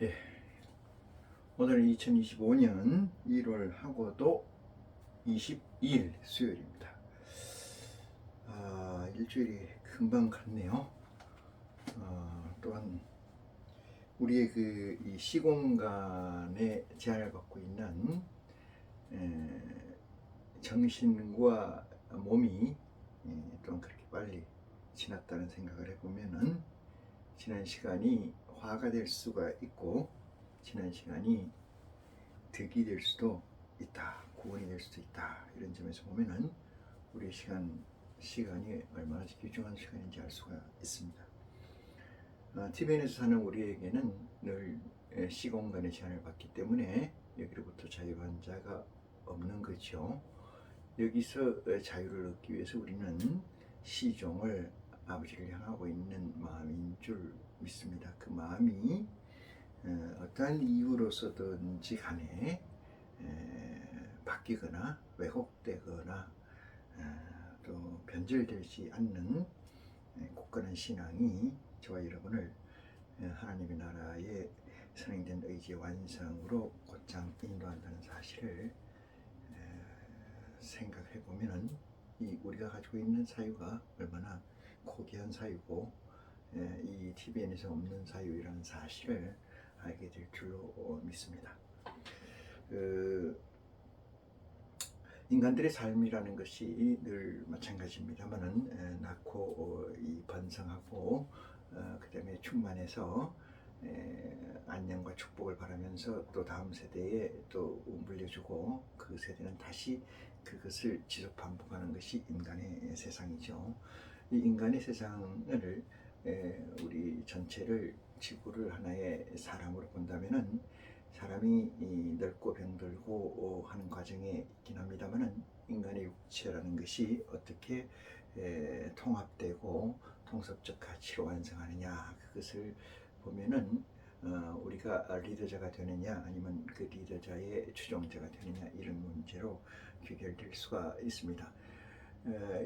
예, 오늘은 2025년 1월하고도 22일 수요일입니다. 일주일이 금방 갔네요. 또한 우리의 이 시공간에 제한을 받고 있는 정신과 몸이 좀 그렇게 빨리 지났다는 생각을 해보면은 지난 시간이 화가 될 수가 있고 지난 시간이 득이 될 수도 있다, 구원이 될 수도 있다. 이런 점에서 보면은 우리 시간이 얼마나 귀중한 시간인지 알 수가 있습니다. 티베트에서 사는 우리에게는 늘 시공간의 제한을 받기 때문에 여기로부터 자유한 자가 없는 거죠. 여기서 자유를 얻기 위해서 우리는 시종을 아버지를 향하고 있는 마음인 줄 믿습니다. 그 마음이 어떠한 이유로서든지 간에 바뀌거나 왜곡되거나 또 변절되지 않는 굳건한 신앙이 저와 여러분을 하나님의 나라의 선행된 의지의 완성으로 곧장 인도한다는 사실을 생각해 보면은 우리가 가지고 있는 사유가 얼마나 고귀한 사유고 이 TVN에서 없는 사유라는 사실을 알게 될 줄로 믿습니다. 인간들의 삶이라는 것이 늘 마찬가지입니다만은 낳고 번성하고 그 다음에 충만해서 안녕과 축복을 바라면서 또 다음 세대에 또 물려주고 그 세대는 다시 그것을 지속 반복하는 것이 인간의 세상이죠. 이 인간의 세상을 우리 전체를 지구를 하나의 사람으로 본다면은 사람이 넓고 병들고 하는 과정에 있긴 합니다만은 인간의 육체라는 것이 어떻게 통합되고 통섭적 가치로 완성하느냐, 그것을 보면은 우리가 리더자가 되느냐 아니면 그 리더자의 추종자가 되느냐, 이런 문제로 귀결될 수가 있습니다.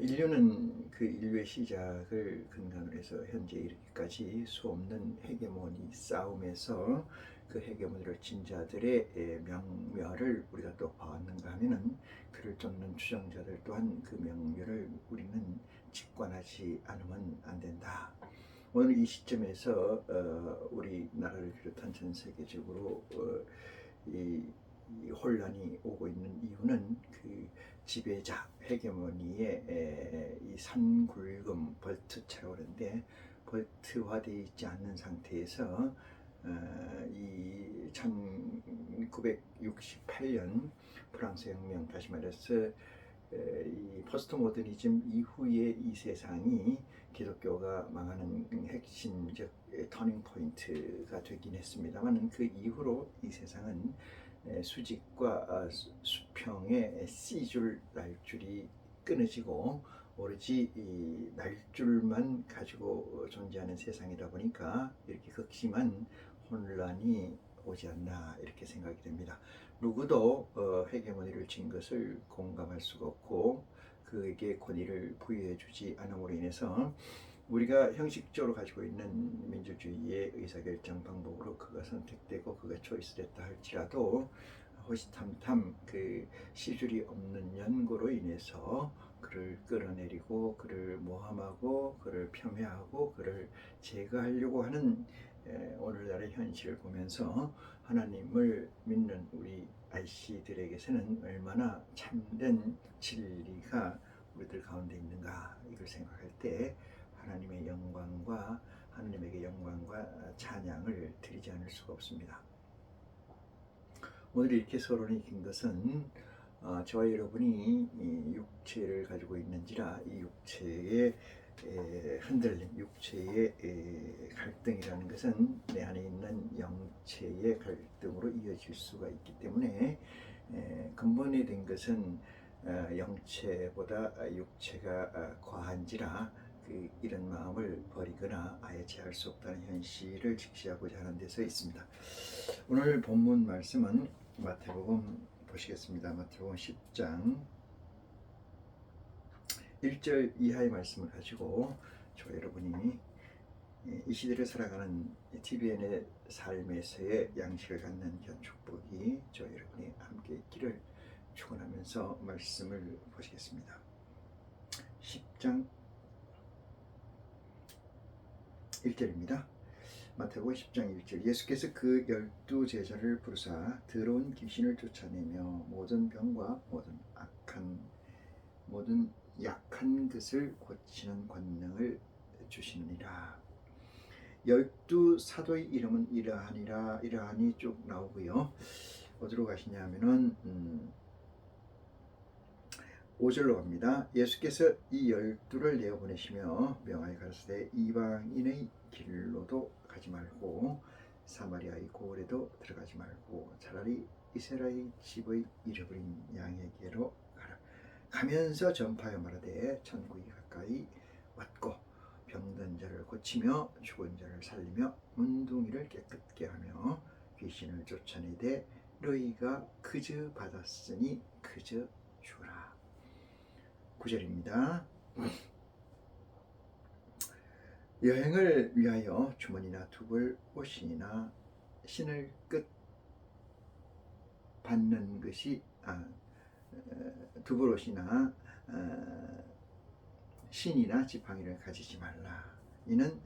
인류는 그 인류의 시작을 근간으로 해서 현재 이르기까지 수없는 헤게모니 싸움에서 그 헤게모니를 진 자들의 명멸을 우리가 또 봐왔는가 하면은 그를 쫓는 추종자들 또한 그 명멸을 우리는 직관하지 않으면 안 된다. 오늘 이 시점에서 우리나라를 비롯한 전 세계적으로 이 혼란이 오고 있는 이유는 그 지배자 헤게모니의 이 산굴금 벌트차라고 그러는데, 벌트화되어 있지 않는 상태에서 이 1968년 프랑스 혁명, 다시 말해서 이 포스트 모더니즘 이후의 이 세상이 기독교가 망하는 핵심적 터닝 포인트가 되긴 했습니다만, 그 이후로 이 세상은 수직과 수평의 C줄 날줄이 끊어지고 오로지 이 날줄만 가지고 존재하는 세상이다 보니까 이렇게 극심한 혼란이 오지 않나, 이렇게 생각이 됩니다. 누구도 헤게모니를 진 것을 공감할 수가 없고 그에게 권위를 부여해 주지 않음으로 인해서 우리가 형식적으로 가지고 있는 민주주의의 의사결정 방법으로 그가 선택되고 그가 초이스됐다 할지라도 호시탐탐 그 시줄이 없는 연고로 인해서 그를 끌어내리고 그를 모함하고 그를 폄훼하고 그를 제거하려고 하는 오늘날의 현실을 보면서 하나님을 믿는 우리 IC들에게서는 얼마나 참된 진리가 우리들 가운데 있는가, 이걸 생각할 때 하나님의 영광과 하나님에게 영광과 찬양을 드리지 않을 수가 없습니다. 오늘 이렇게 서론이 긴 것은 저와 여러분이 이 육체를 가지고 있는지라 이 육체의 흔들림, 육체의 갈등이라는 것은 내 안에 있는 영체의 갈등으로 이어질 수가 있기 때문에 근본이 된 것은 영체보다 육체가 과한지라 이런 마음을 버리거나 아예 제할 수 없다는 현실을 직시하고자 하는 데서 있습니다. 오늘 본문 말씀은 마태복음 보시겠습니다. 마태복음 10장 1절 이하의 말씀을 가지고 저 여러분이 이 시대를 살아가는 TVN의 삶에서의 양식을 갖는 귀한 축복이 저 여러분이 함께 있기를 축원하면서 말씀을 보시겠습니다. 10장 1절입니다. 마태복음 10장 1절. 예수께서 그 12제자를 부르사 더러운 귀신을 쫓아내며 모든 병과 모든 약한 것을 고치는 권능을 주시느니라. 12사도의 이름은 이러하니 쭉 나오고요. 어디로 가시냐 하면은 5절로 갑니다. 예수께서 이 12를 내어보내시며 명하여 가라사대 이방인의 길로도 가지 말고 사마리아의 고을에도 들어가지 말고 차라리 이스라엘 집의 잃어버린 양에게로 가라. 가면서 전파하여 말하되 천국이 가까이 왔고 병든 자를 고치며 죽은 자를 살리며 문둥이를 깨끗게 하며 귀신을 쫓아내되 너희가 그저 받았으니 그저 주라. 9절입니다. 여행을 위하여 주머니나 두벌 옷이나 신을 끝 받는 것이 두벌 옷이나 신이나 지팡이를 가지지 말라. 이는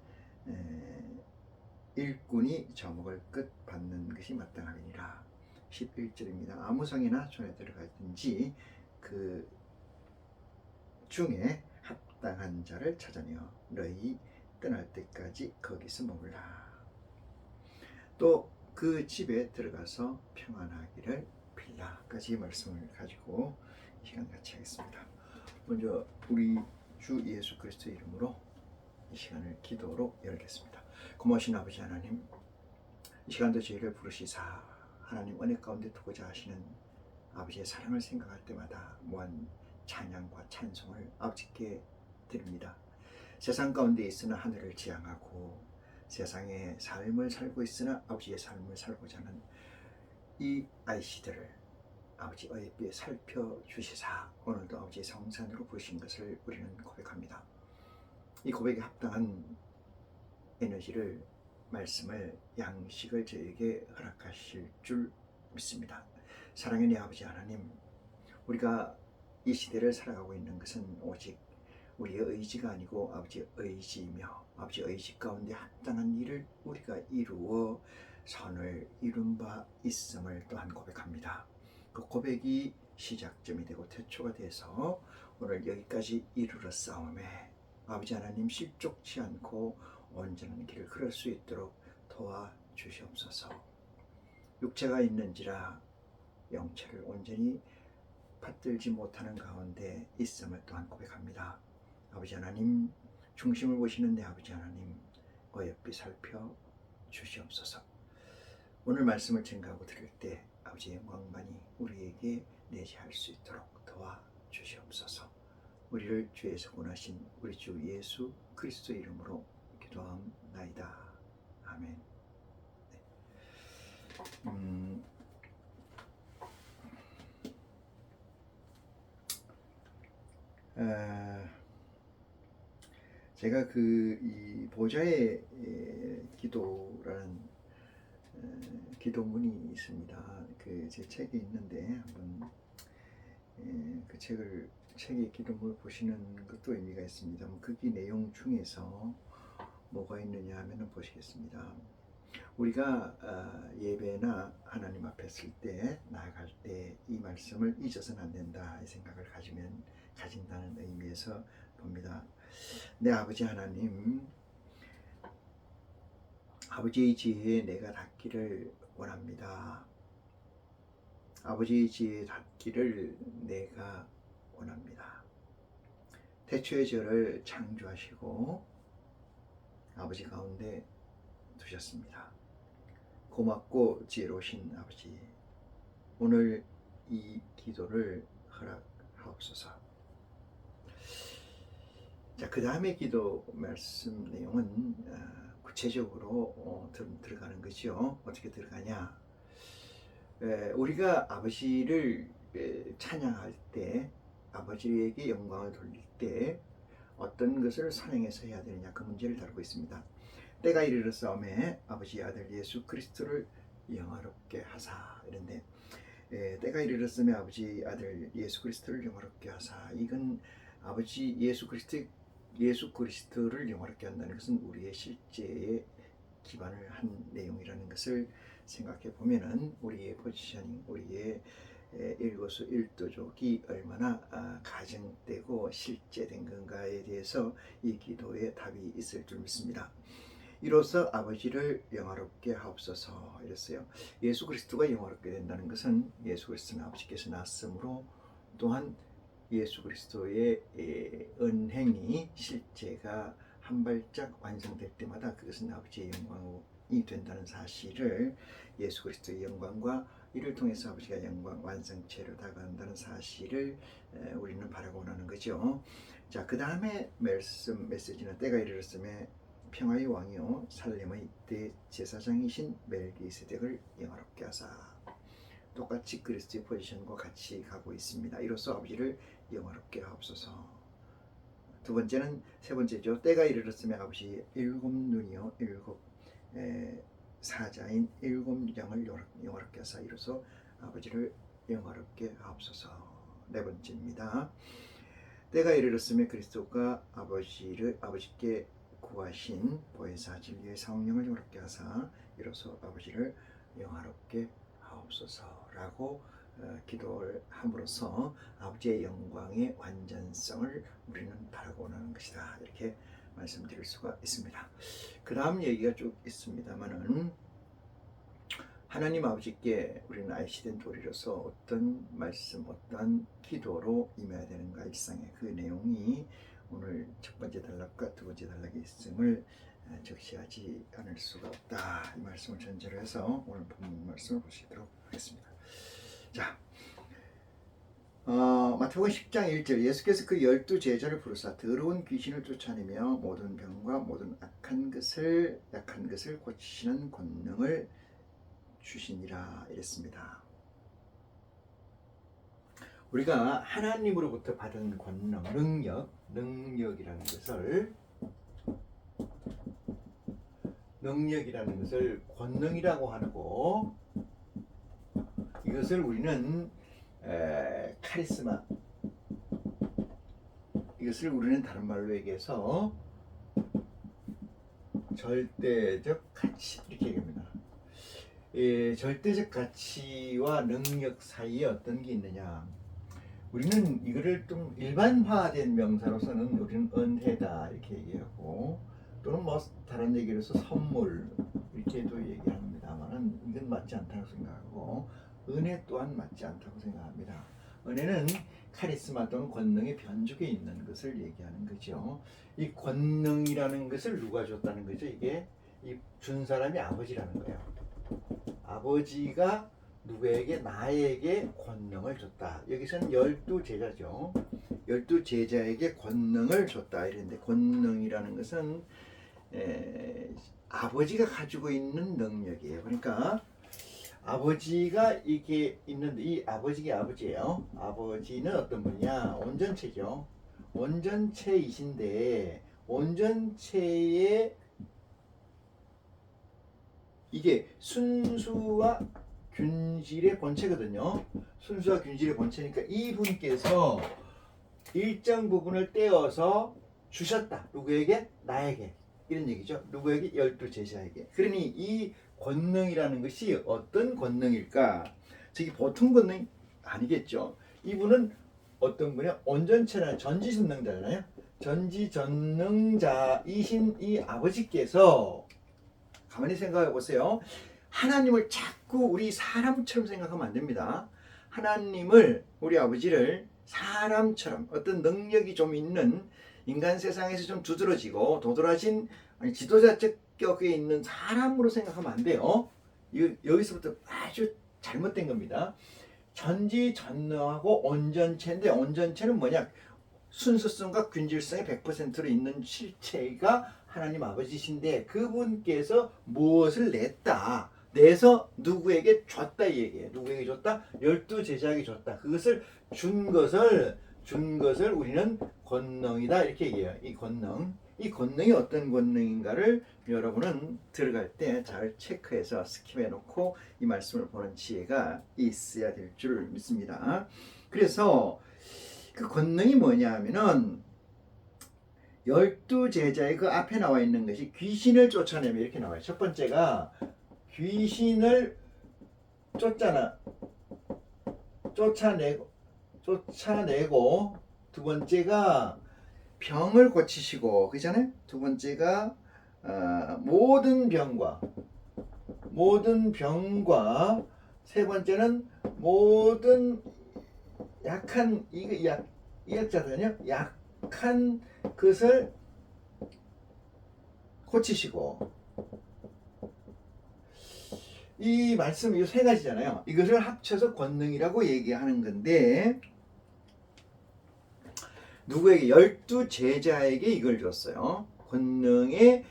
일꾼이 저먹을 끝 받는 것이 마땅하니라. 11절입니다. 아무 성이나 촌에 들어가든지 그 중에 합당한 자를 찾아내어 너희 떠날 때까지 거기서 머물라. 또 그 집에 들어가서 평안하기를 빌라까지 말씀을 가지고 시간 같이 하겠습니다. 먼저 우리 주 예수 그리스도 이름으로 이 시간을 기도로 열겠습니다. 고마우신 아버지 하나님, 이 시간도 저희를 부르시사 하나님 은혜 가운데 두고자 하시는 아버지의 사랑을 생각할 때마다 무한 찬양과 찬송을 아버지께 드립니다. 세상 가운데 있으나 하늘을 지향하고 세상의 삶을 살고 있으나 아버지의 삶을 살고자 하는 이 아이씨들을 아버지 어여삐 살펴주시사 오늘도 아버지의 성산으로 부르신 것을 우리는 고백합니다. 이 고백에 합당한 에너지를, 말씀을, 양식을 저에게 허락하실 줄 믿습니다. 사랑의 내 아버지 하나님, 우리가 이 시대를 살아가고 있는 것은 오직 우리의 의지가 아니고 아버지의 의지이며 아버지 의지 가운데 합당한 일을 우리가 이루어 선을 이룬 바 있음을 또한 고백합니다. 그 고백이 시작점이 되고 태초가 돼서 오늘 여기까지 이르렀사오매 아버지 하나님 실족치 않고 온전한 길을 걸을 수 있도록 도와주시옵소서. 육체가 있는지라 영체를 온전히 받들지 못하는 가운데 있음을 또한 고백합니다. 아버지 하나님, 중심을 보시는 내 아버지 하나님, 어여삐 살펴 주시옵소서. 오늘 말씀을 증거하고 들을 때 아버지의 영광만이 우리에게 내재할 수 있도록 도와주시옵소서. 우리를 주에서 구원하신 우리 주 예수 그리스도 이름으로 기도하옵나이다. 아멘. 제가 이 보좌의 기도라는 기도문이 있습니다. 제 책에 있는데 한번 그 책의 기도문을 보시는 것도 의미가 있습니다. 거기 내용 중에서 뭐가 있느냐 하면 보시겠습니다. 우리가 예배나 하나님 앞에 쓸 때, 나아갈 때 이 말씀을 잊어서는 안 된다 이 생각을 가진다는 의미에서 봅니다. 내 아버지 하나님, 아버지의 지혜에 내가 닿기를 원합니다. 아버지의 지혜에 닿기를 내가 원합니다. 태초의 저를 창조하시고 아버지 가운데 두셨습니다. 고맙고 지혜로우신 아버지, 오늘 이 기도를 허락하옵소서. 자, 그 다음에 기도 말씀 내용은 구체적으로 들어가는 거죠. 어떻게 들어가냐? 우리가 아버지를 찬양할 때, 아버지에게 영광을 돌릴 때 어떤 것을 선행해서 해야 되느냐, 그 문제를 다루고 있습니다. 때가 이르렀사오매 아버지 아들 예수 그리스도를 영화롭게 하사. 이런데 때가 이르렀음에 아버지 아들 예수 그리스도를 영화롭게 하사. 이건 아버지 예수 그리스도를 영화롭게 한다는 것은 우리의 실제에 기반을 한 내용이라는 것을 생각해 보면은 우리의 포지셔닝, 우리의 일거수일투족이 얼마나 가정되고 실제된 건가에 대해서 이 기도에 답이 있을 줄 믿습니다. 이로써 아버지를 영화롭게 하옵소서 이랬어요. 예수 그리스도가 영화롭게 된다는 것은 예수 그리스도는 아버지께서 낳았으므로, 또한 예수 그리스도의 은행이 실제가 한 발짝 완성될 때마다 그것은 아버지의 영광이 된다는 사실을, 예수 그리스도의 영광과 이를 통해서 아버지가 영광 완성체로 다가간다는 사실을 우리는 바라고 원하는 거죠. 자, 그 다음에 메시지는 때가 이르렀음에 평화의 왕이요 살렘의 대제사장이신 멜기세덱을 영화롭게 하사. 똑같이 그리스도의 포지션과 같이 가고 있습니다. 이로써 아버지를 영화롭게 하옵소서. 세 번째죠. 때가 이르렀으면 아버지 일곱 눈이요 일곱 사자인 일곱 영을 영화롭게 하사. 이로써 아버지를 영화롭게 하옵소서. 네 번째입니다. 때가 이르렀으면 그리스도가 아버지께 구하신 보혜사 진리의 성령을 영화롭게 하사. 이로써 아버지를 영화롭게 하옵소서라고 기도를 함으로써 아버지의 영광의 완전성을 우리는 바라고 원하는 것이다, 이렇게 말씀드릴 수가 있습니다. 그 다음 얘기가 쭉 있습니다만은, 하나님 아버지께 우리는 아이시된 도리로서 어떤 말씀, 어떤 기도로 임해야 되는가, 일상의 그 내용이 오늘 첫 번째 단락과 두 번째 단락에 있음을 적시하지 않을 수가 없다, 이 말씀을 전제로 해서 오늘 본문 말씀을 보시도록 하겠습니다. 자, 마태복음 10장 1절, 예수께서 그 12제자를 부르사 더러운 귀신을 쫓아내며 모든 병과 모든 약한 것을 고치시는 권능을 주시니라 이랬습니다. 우리가 하나님으로부터 받은 권능, 능력이라는 것을 권능이라고 하고, 이것을 우리는 카리스마, 이것을 우리는 다른 말로 얘기해서 절대적 가치, 이렇게 얘기합니다. 절대적 가치와 능력 사이에 어떤 게 있느냐, 우리는 이거를 좀 일반화된 명사로서는 우리는 은혜다 이렇게 얘기하고, 또는 뭐 다른 얘기로서 선물 이렇게도 얘기합니다만은 이건 맞지 않다고 생각하고, 은혜 또한 맞지 않다고 생각합니다. 은혜는 카리스마 또는 권능의 변죽에 있는 것을 얘기하는 거죠. 이 권능이라는 것을 누가 줬다는 거죠? 이게 준 사람이 아버지라는 거예요. 아버지가 누구에게? 나에게 권능을 줬다. 여기서는 12제자죠. 12제자에게 권능을 줬다 이랬는데, 권능이라는 것은 아버지가 가지고 있는 능력이에요. 그러니까 아버지가 이게 있는데, 이 아버지가 아버지예요. 아버지는 어떤 분이냐? 온전체죠. 온전체이신데, 온전체의 이게 순수와 균질의 본체거든요. 순수와 균질의 본체니까 이분께서 일정 부분을 떼어서 주셨다. 누구에게? 나에게. 이런 얘기죠. 누구에게? 12제자에게. 그러니 이 권능이라는 것이 어떤 권능일까? 저기 보통 권능이 아니겠죠. 이분은 어떤 분이야? 온전체라는 전지전능자잖아요. 전지전능자이신 이 아버지께서, 가만히 생각해 보세요. 하나님을 자꾸 우리 사람처럼 생각하면 안 됩니다. 하나님을, 우리 아버지를 사람처럼, 어떤 능력이 좀 있는, 인간 세상에서 좀 두드러지고 도드라진 지도자적 격에 있는 사람으로 생각하면 안 돼요. 여기서부터 아주 잘못된 겁니다. 전지전능하고 온전체인데, 온전체는 뭐냐? 순수성과 균질성이 100%로 있는 실체가 하나님 아버지신데, 그분께서 무엇을 내서 누구에게 줬다 이 얘기예요. 누구에게 줬다? 12제자에게 줬다. 그것을 준 것을 우리는 권능이다 이렇게 얘기해요. 이 권능. 이 권능이 어떤 권능인가를 여러분은 들어갈 때 잘 체크해서 스킵해 놓고 이 말씀을 보는 지혜가 있어야 될 줄 믿습니다. 그래서 그 권능이 뭐냐 하면은 12제자의 그 앞에 나와 있는 것이 귀신을 쫓아내며 이렇게 나와요. 첫 번째가 귀신을 쫓아내고 두 번째가 병을 고치시고 그잖아요. 두 번째가 모든 병과 세 번째는 모든 약한 이학자들은요 약한 것을 고치시고 이 말씀 이 세 가지잖아요. 이것을 합쳐서 권능이라고 얘기하는 건데 누구에게 12제자에게 이걸 줬어요. 권능에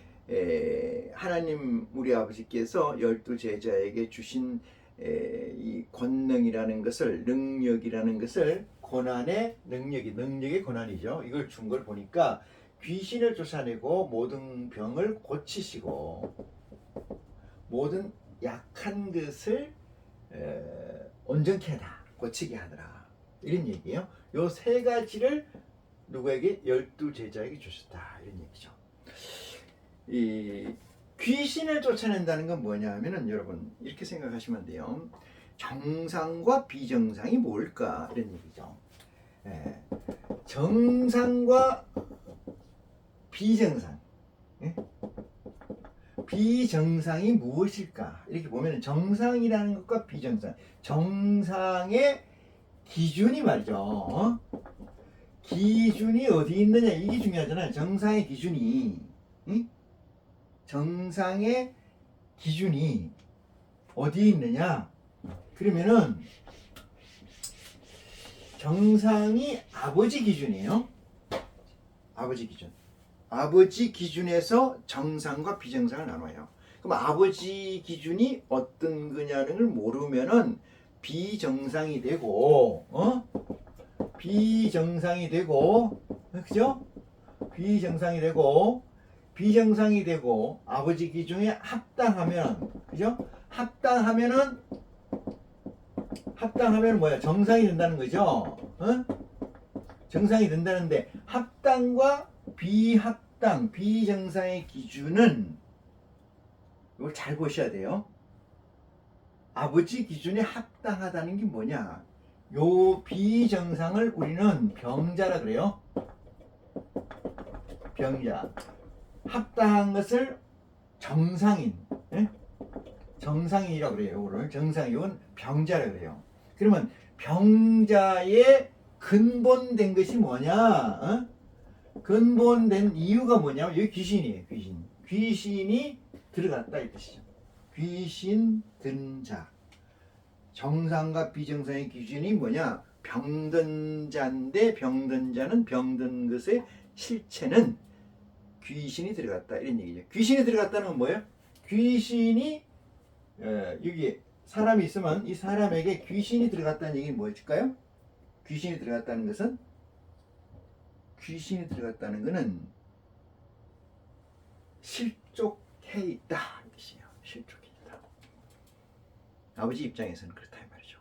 하나님 우리 아버지께서 12제자에게 주신 이 권능이라는 것을 능력이라는 것을 고난의 능력의 고난이죠. 이걸 준 걸 보니까 귀신을 쫓아내고 모든 병을 고치시고 모든 약한 것을 온전케 하다 고치게 하더라 이런 얘기예요. 요 세 가지를 누구에게 12제자에게 주셨다 이런 얘기죠. 이 귀신을 쫓아낸다는 건 뭐냐 하면은 여러분 이렇게 생각하시면 돼요. 정상과 비정상이 뭘까 이런 얘기죠. 정상과 비정상 비정상이 무엇일까 이렇게 보면 정상이라는 것과 비정상 정상의 기준이 말이죠. 기준이 어디 있느냐 이게 중요하잖아요. 정상의 기준이 정상의 기준이 어디 있느냐 그러면은 정상이 아버지 기준이에요. 아버지 기준에서 정상과 비정상을 나눠요. 그럼 아버지 기준이 어떤 거냐는 걸 모르면은 비정상이 되고 그죠? 비정상이 되고 아버지 기준에 합당하면 그죠? 합당하면 뭐야? 정상이 된다는 거죠. 정상이 된다는데 합당과 비합당, 비정상의 기준은 이걸 잘 보셔야 돼요. 아버지 기준에 합당하다는 게 뭐냐? 요 비정상을 우리는 병자라 그래요. 병자. 합당한 것을 정상인, 정상인이라고 그래요. 이거를 정상이건 병자라 그래요. 그러면 병자의 근본된 것이 뭐냐? 근본된 이유가 뭐냐면 여기 귀신이에요. 귀신이 들어갔다 이 뜻이죠. 귀신 든 자. 정상과 비정상의 기준이 뭐냐? 병든 자인데 병든 자는 병든 것의 실체는 귀신이 들어갔다 이런 얘기죠. 귀신이 들어갔다는 건 뭐예요? 귀신이 여기 사람이 있으면 이 사람에게 귀신이 들어갔다는 얘기는 무엇일까요? 귀신이 들어갔다는 것은 실족해 있다 이 뜻이에요. 실족해 있다. 아버지 입장에서는 그렇다 이 말이죠.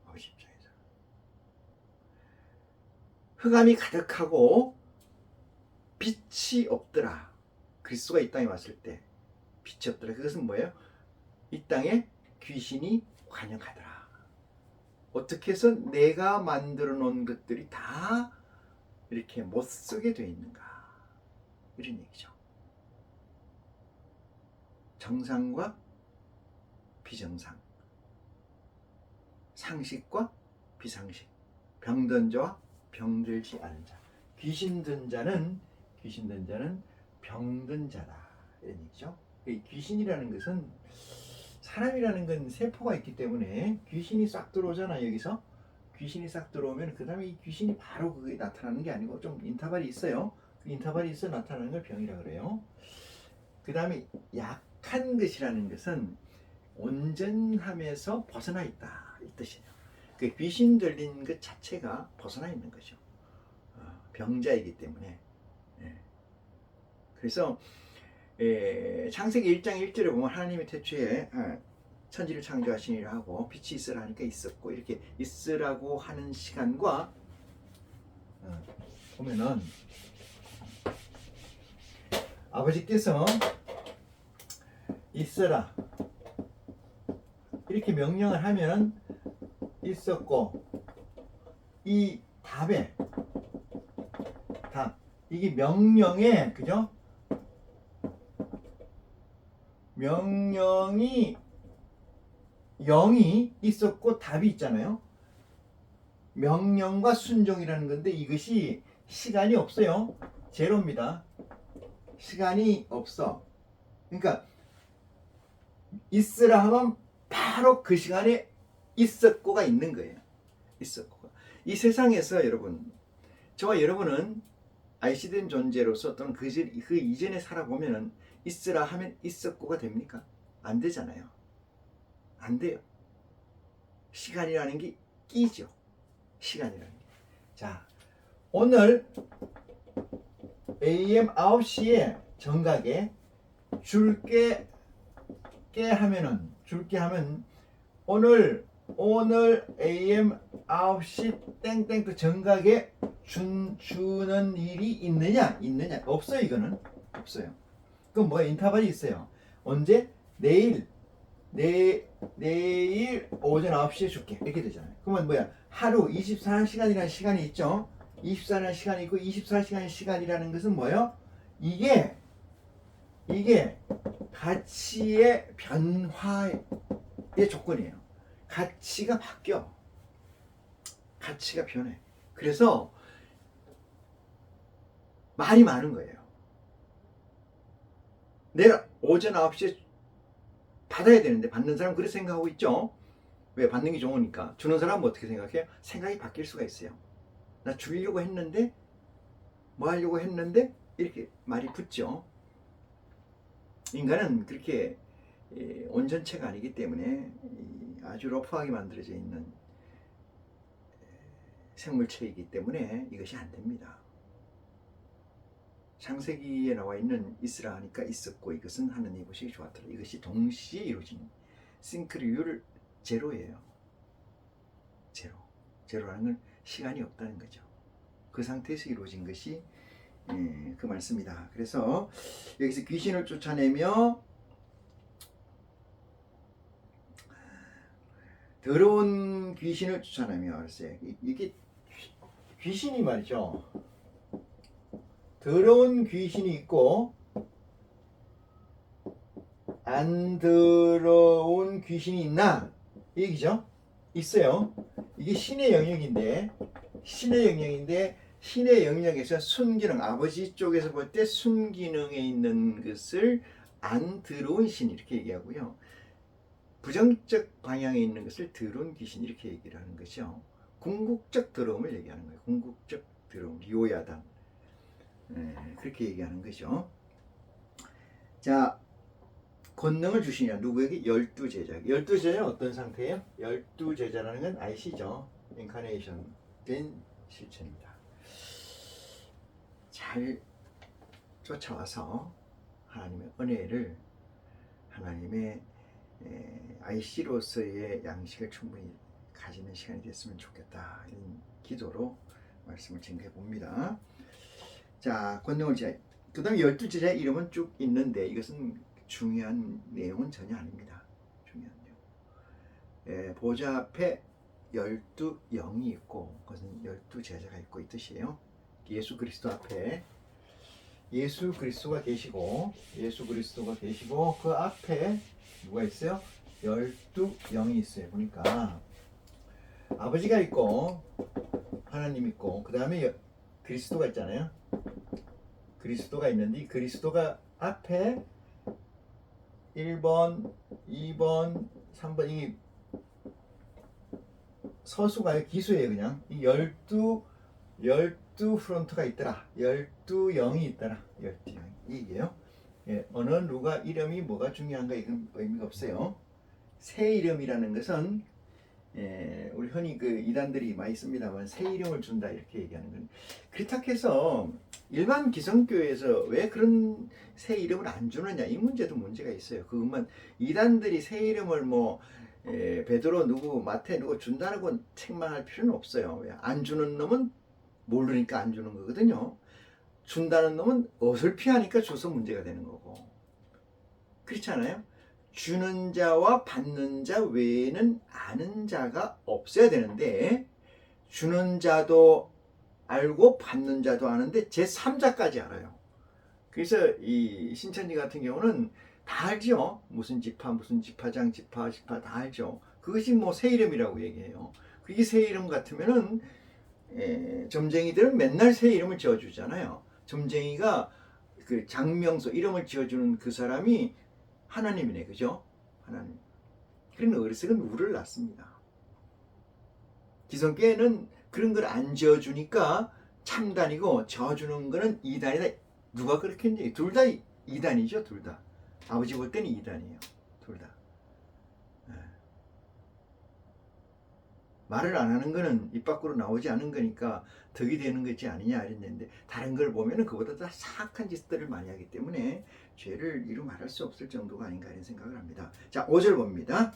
아버지 입장에서 흑암이 가득하고 빛이 없더라. 그리스도가 이 땅에 왔을 때 빛이 없더라. 그것은 뭐예요? 이 땅에 귀신이 관영하더라. 어떻게 해서 내가 만들어 놓은 것들이 다 이렇게 못 쓰게 되어 있는가 이런 얘기죠. 정상과 비정상, 상식과 비상식, 병든 자와 병들지 않은 자. 귀신 든 자는 병든 자다 이런 얘기죠. 귀신이라는 것은 사람이라는 건 세포가 있기 때문에 귀신이 싹 들어오잖아. 여기서 귀신이 싹 들어오면 그 다음에 이 귀신이 바로 그게 나타나는 게 아니고 좀 인터벌이 있어요. 그 인터벌이 있어 나타나는 걸 병이라 그래요. 그 다음에 약한 것이라는 것은 온전함에서 벗어나 있다 이 뜻이에요. 그 귀신 들린 것 자체가 벗어나 있는 거죠. 병자이기 때문에 그래서 창세기 1장 1절에 보면 하나님이 태초에 천지를 창조하시니라 하고 빛이 있으라 하니까 있었고, 이렇게 있으라고 하는 시간과 보면은 아버지께서 있으라 이렇게 명령을 하면 있었고, 이 답 이게 명령에, 그죠? 명령이 0이 있었고 답이 있잖아요. 명령과 순종이라는 건데 이것이 시간이 없어요. 제로입니다. 시간이 없어. 그러니까 있으라 하면 바로 그 시간에 있었고가 있는 거예요. 있었고가. 이 세상에서 여러분, 저와 여러분은 아이시된 존재로서 또는 그 이전에 살아보면은 있으라 하면 있었고가 됩니까? 안 되잖아요. 안 돼요. 시간이라는 게 끼죠. 시간이라는 게. 자, 오늘 AM 9시에 정각에 줄게 하면 오늘 AM 9시 땡땡 정각에 주는 일이 있느냐? 없어요. 이거는 없어요. 그럼 뭐야? 인터벌이 있어요. 언제? 내일 오전 9시에 줄게. 이렇게 되잖아요. 그러면 뭐야? 하루 24시간이라는 시간이 있죠. 24시간이라는 시간이 있고, 24시간의 시간이라는 것은 뭐예요? 이게 가치의 변화의 조건이에요. 가치가 바뀌어. 가치가 변해. 그래서 말이 많은 거예요. 내가 오전 9시에 받아야 되는데 받는 사람은 그렇게 생각하고 있죠. 왜? 받는 게 좋으니까. 주는 사람은 어떻게 생각해요? 생각이 바뀔 수가 있어요. 나 주려고 했는데, 뭐 하려고 했는데, 이렇게 말이 붙죠. 인간은 그렇게 온전체가 아니기 때문에 아주 러프하게 만들어져 있는 생물체이기 때문에 이것이 안 됩니다. 창세기에 나와 있는 있으라 하니까 있었고, 이것은 하느님이 보시기 좋았더라. 이것이 동시에 이루어진 싱크리율 제로예요. 제로라는 건 시간이 없다는 거죠. 그 상태에서 이루어진 것이 그 말씀이다. 그래서 여기서 귀신을 쫓아내며 더러운 귀신을 쫓아내며 그랬어요. 이게 귀신이 말이죠. 더러운 귀신이 있고 안 더러운 귀신이 있나? 이 얘기죠. 있어요. 이게 신의 영역인데 신의 영역에서 순기능, 아버지 쪽에서 볼 때 순기능에 있는 것을 안 더러운 신 이렇게 얘기하고요. 부정적 방향에 있는 것을 더러운 귀신 이렇게 얘기를 하는 것이죠. 궁극적 더러움을 얘기하는 거예요. 궁극적 더러움, 요야단. 그렇게 얘기하는 거죠. 자, 권능을 주시냐? 누구에게? 12제자. 12제자는 어떤 상태예요? 12제자라는 건 아시죠? 인카네이션 된 실체입니다. 잘 쫓아와서 하나님의 은혜를, 하나님의 IC로서의 양식을 충분히 가지는 시간이 됐으면 좋겠다, 이런 기도로 말씀을 증거해 봅니다. 자, 권능을 제자. 그 다음에 12제자의 이름은 쭉 있는데 이것은 중요한 내용은 전혀 아닙니다. 중요한 내용. 보좌 앞에 12영이 있고, 그것은 12제자가 있고 이 뜻이에요. 예수 그리스도 앞에 예수 그리스도가 계시고 그 앞에 누가 있어요? 12영이 있어요. 보니까 아버지가 있고 하나님 있고, 그 다음에 그리스도가 있잖아요. 그리스도가 있는데 그리스도가 앞에 1번, 2번, 3번 이 서수가요. 기수예요. 그냥 이 12 프론트가 있더라. 12영이 있더라. 12영이. 이게요. 어느 누가 이름이 뭐가 중요한가 이건 의미가 없어요. 새 이름이라는 것은 우리 흔히 그 이단들이 많이 씁니다만 새 이름을 준다 이렇게 얘기하는 건 그렇다고 해서 일반 기성교회에서 왜 그런 새 이름을 안 주느냐 이 문제도 문제가 있어요. 그것만 이단들이 새 이름을 뭐 베드로 누구 마태 누구 준다고 책망할 필요는 없어요. 왜? 안 주는 놈은 모르니까 안 주는 거거든요. 준다는 놈은 어설피하니까 줘서 문제가 되는 거고 그렇잖아요. 주는 자와 받는 자 외에는 아는 자가 없어야 되는데 주는 자도 알고 받는 자도 아는데 제3자까지 알아요. 그래서 이 신천지 같은 경우는 다 알죠. 무슨 지파, 무슨 지파장, 지파 다 알죠. 그것이 뭐 새 이름이라고 얘기해요. 그게 새 이름 같으면은 점쟁이들은 맨날 새 이름을 지어주잖아요. 점쟁이가 그 장명소 이름을 지어주는 그 사람이 하나님이네, 그죠? 하나님. 그런 어리석은 우를 낳습니다. 기성교회는 그런 걸 안 지어주니까 참단이고 지어주는 거는 이단이다. 누가 그렇게 했는지 둘 다 이단이죠, 둘 다. 아버지 볼 때는 이단이에요, 둘 다. 말을 안 하는 거는 입 밖으로 나오지 않은 거니까 덕이 되는 거지 아니냐 이랬는데 다른 걸 보면은 그보다 더 사악한 짓들을 많이 하기 때문에 죄를 이루 말할 수 없을 정도가 아닌가 이런 생각을 합니다. 자, 5절 봅니다.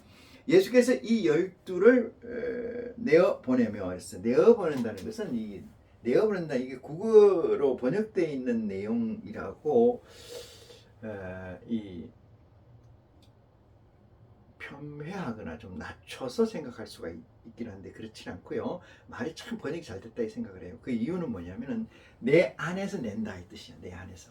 예수께서 이 12를 내어 보내며 했어요. 내어 보낸다는 것은 이 내어 보낸다 이게 국어로 번역되어 있는 내용이라고 이 폄훼하거나 좀 낮춰서 생각할 수가 있긴 한데 그렇진 않고요. 말이 참 번역이 잘 됐다 이 생각을 해요. 그 이유는 뭐냐면은 내 안에서 낸다 이 뜻이야. 내 안에서.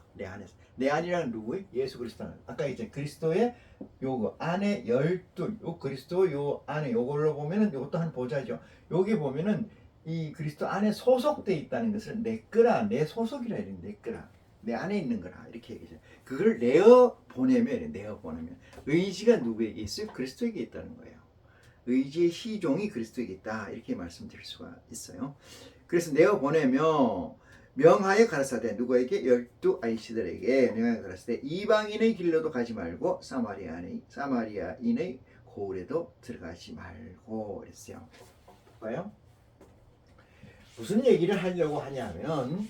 내 안이라는 누구예요? 예수 그리스도. 아까 이제 그리스도의 요거 안에 12, 요 그리스도 요 안에 요걸로 보면은 요것도 한 보자죠. 여기 보면은 이 그리스도 안에 소속돼 있다는 것을 내 거라 내 소속이라 이래. 내 거라. 내 안에 있는 거라 이렇게 얘기해요. 그걸 내어 보내면 의지가 누구에게 있어요? 그리스도에게 있다는 거예요. 의지의 시종이 그리스도에게 있다 이렇게 말씀드릴 수가 있어요. 그래서 내어 보내며 명하여 가라사대 누구에게? 12 아이씨들에게 명하여 가라사대 이방인의 길로도 가지 말고 사마리아인의 고을에도 들어가지 말고 그랬어요. 볼까요? 무슨 얘기를 하려고 하냐면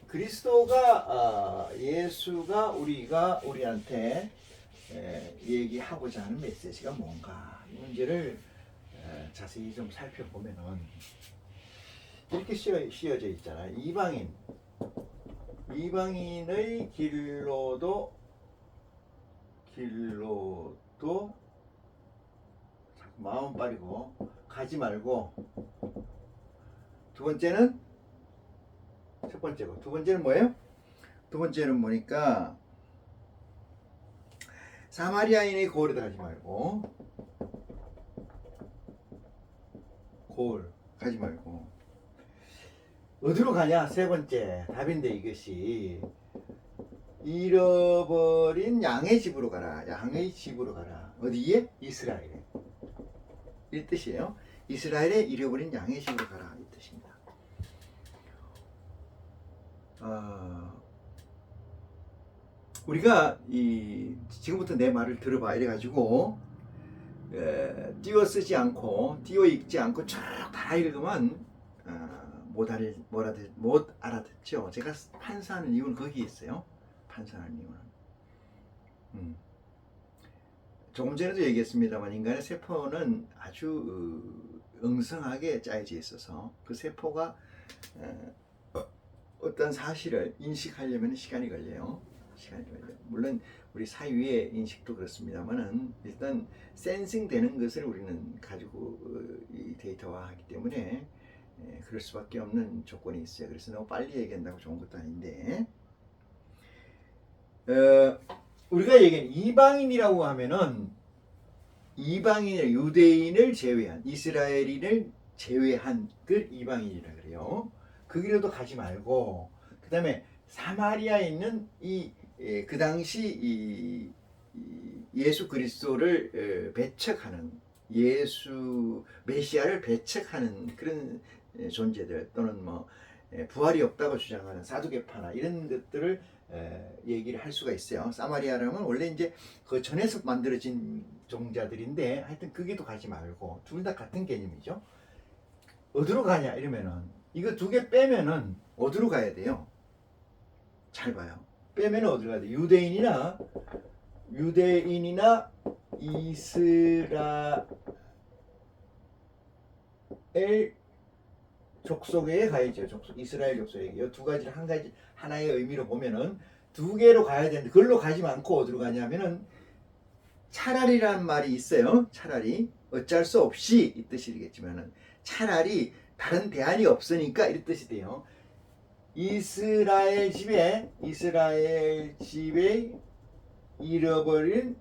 그리스도가 예수가 우리한테 얘기하고자 하는 메시지가 뭔가 이 문제를 자세히 좀 살펴보면은 이렇게 씌어져 있잖아요. 이방인의 길로도 마음 빠리고 가지 말고 두 번째는 첫 번째고 두 번째는 뭐예요? 두 번째는 뭐니까 사마리아인의 고을에 가지 말고 고을 가지 말고 어디로 가냐? 세 번째 답인데 이것이 잃어버린 양의 집으로 가라. 양의 집으로 가라. 어디에? 이스라엘에. 이 뜻이에요. 이스라엘에 잃어버린 양의 집으로 가라 이 뜻입니다. 우리가 지금부터 내 말을 들어봐 이래가지고 띄어 쓰지 않고 띄어 읽지 않고 쭉 다 읽으면 못 알아듣죠. 제가 판사하는 이유는 거기에 있어요. 판사하는 이유는 조금 전에도 얘기했습니다만 인간의 세포는 아주 엉성하게 짜여져 있어서 그 세포가 어떤 사실을 인식하려면 시간이 걸려요. 물론 우리 사유의 인식도 그렇습니다만은 일단 센싱 되는 것을 우리는 가지고 이 데이터화하기 때문에 그럴 수밖에 없는 조건이 있어요. 그래서 너무 빨리 얘기한다고 좋은 것도 아닌데 우리가 얘기한 이방인이라고 하면은 유대인을 제외한 이스라엘인을 제외한 그 이방인이라 그래요. 그 길로도 가지 말고 그 다음에 사마리아에 있는 그 당시 예수 그리스도를 배척하는 예수 메시아를 배척하는 그런 존재들 또는 뭐 부활이 없다고 주장하는 사두개파나 이런 것들을 얘기를 할 수가 있어요. 사마리아라면 원래 이제 그 전에서 만들어진 종자들인데 하여튼 거기도 가지 말고 둘 다 같은 개념이죠. 어디로 가냐 이러면은 이거 두 개 빼면은 어디로 가야 돼요? 잘 봐요. 빼면은 어디로 가야 돼? 유대인이나 이스라엘 족속에 가야죠. 이스라엘 족속에. 이 두 가지를 하나의 의미로 보면은 두 개로 가야 되는데 그걸로 가지 않고 어디로 가냐면은 차라리라는 말이 있어요. 차라리 어쩔 수 없이 이 뜻이겠지만은 차라리 다른 대안이 없으니까 이런 뜻이 돼요. 이스라엘 집에 잃어버린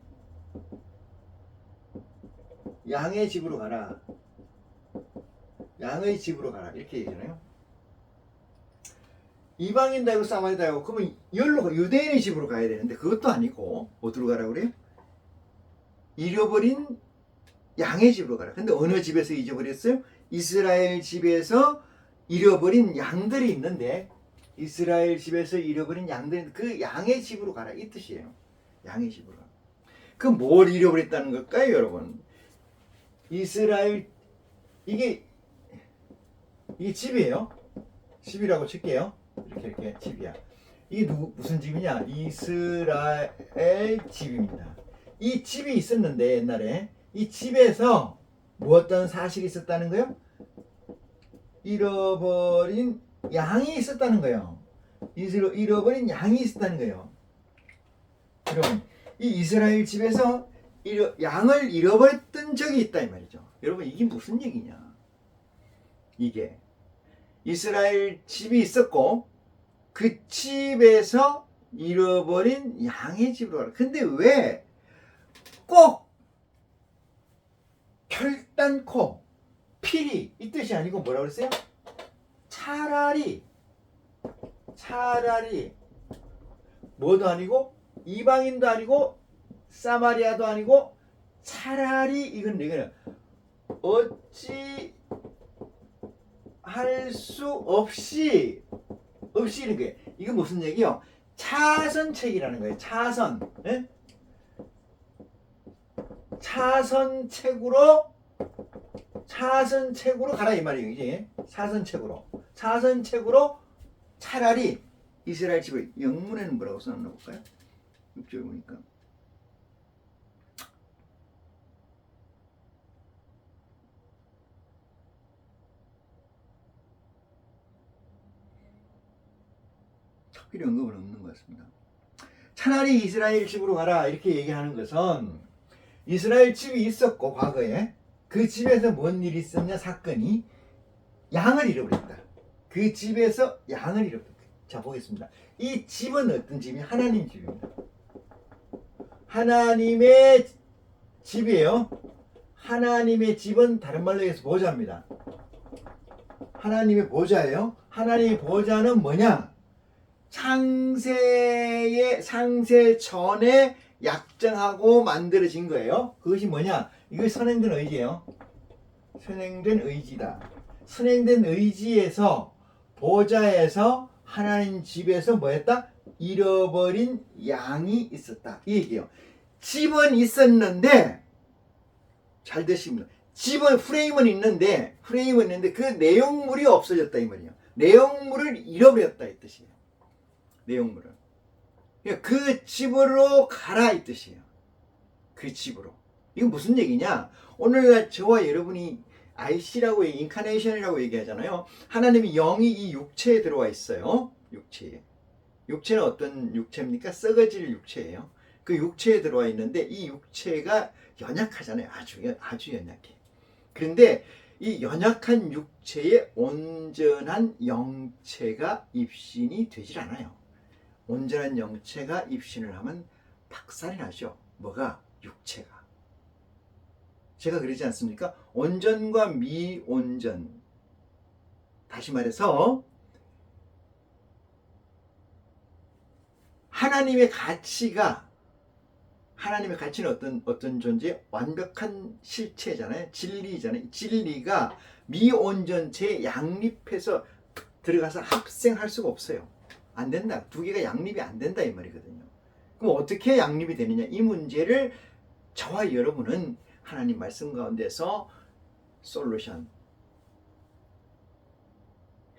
양의 집으로 가라. 양의 집으로 가라. 이렇게 얘기하잖아요. 이방인도 아니고 사마리아도 아니고 그러면 유대인의 집으로 가야 되는데 그것도 아니고 어디로 가라고 그래요? 잃어버린 양의 집으로 가라. 근데 어느 집에서 잊어버렸어요? 이스라엘 집에서 잃어버린 양들이 있는데 이스라엘 집에서 잃어버린 양들이 그 양의 집으로 가라 이 뜻이에요. 양의 집으로. 그 뭘 잃어버렸다는 걸까요, 여러분? 이스라엘 이게 집이에요. 집이라고 칠게요. 이렇게 집이야. 이게 무슨 집이냐? 이스라엘 집입니다. 이 집이 있었는데 옛날에 이 집에서 뭐 어떤 사실이 있었다는 거예요? 잃어버린 양이 있었다는 거예요. 잃어버린 양이 있었다는 거예요. 그럼 이 이스라엘 집에서 양을 잃어버렸던 적이 있다 이 말이죠. 여러분 이게 무슨 얘기냐? 이게 이스라엘 집이 있었고 그 집에서 잃어버린 양의 집으로 가라. 근데 왜 꼭 결단코 필히 이 뜻이 아니고 뭐라고 그랬어요? 차라리 뭐도 아니고 이방인도 아니고 사마리아도 아니고 차라리 이거는 어찌 할 수 없이 이런 거예요. 이거 무슨 얘기요? 차선책이라는 거예요. 차선. 예? 차선책으로 가라 이 말이에요. 이제 차선책으로 차라리 이스라엘 집을 영문에는 뭐라고 써놨나 볼까요? 6절 보니까 특별히 언급은 없는 것 같습니다. 차라리 이스라엘 집으로 가라 이렇게 얘기하는 것은 이스라엘 집이 있었고 과거에 그 집에서 뭔 일이 있었냐 사건이 양을 잃어버렸다. 그 집에서 양을 잃어버렸다. 자 보겠습니다. 이 집은 어떤 집이냐? 하나님 집입니다. 하나님의 집이에요. 하나님의 집은 다른 말로 해서 보좌입니다. 하나님의 보좌예요. 하나님의 보좌는 뭐냐? 창세 전에 약정하고 만들어진 거예요. 그것이 뭐냐? 이거 선행된 의지예요. 선행된 의지다. 선행된 의지에서 보좌에서 하나님 집에서 뭐했다? 잃어버린 양이 있었다. 이 얘기예요. 집은 있었는데 잘 드십니다. 집은 프레임은 있는데 그 내용물이 없어졌다 이 말이에요. 내용물을 잃어버렸다 이 뜻이에요. 내용물을. 그 집으로 가라 이 뜻이에요. 그 집으로. 이건 무슨 얘기냐? 오늘날 저와 여러분이 IC라고 인카네이션이라고 얘기하잖아요. 하나님의 영이 이 육체에 들어와 있어요. 육체에. 육체는 어떤 육체입니까? 썩어질 육체예요. 그 육체에 들어와 있는데 이 육체가 연약하잖아요. 아주 연약해. 그런데 이 연약한 육체에 온전한 영체가 입신이 되질 않아요. 온전한 영체가 입신을 하면 박살이 나죠. 뭐가? 육체가. 제가 그러지 않습니까? 온전과 미온전. 다시 말해서 하나님의 가치는 어떤 존재? 완벽한 실체잖아요. 진리잖아요. 진리가 미온전체에 양립해서 들어가서 합생할 수가 없어요. 안 된다. 두 개가 양립이 안 된다 이 말이거든요. 그럼 어떻게 양립이 되느냐? 이 문제를 저와 여러분은 하나님 말씀 가운데서 솔루션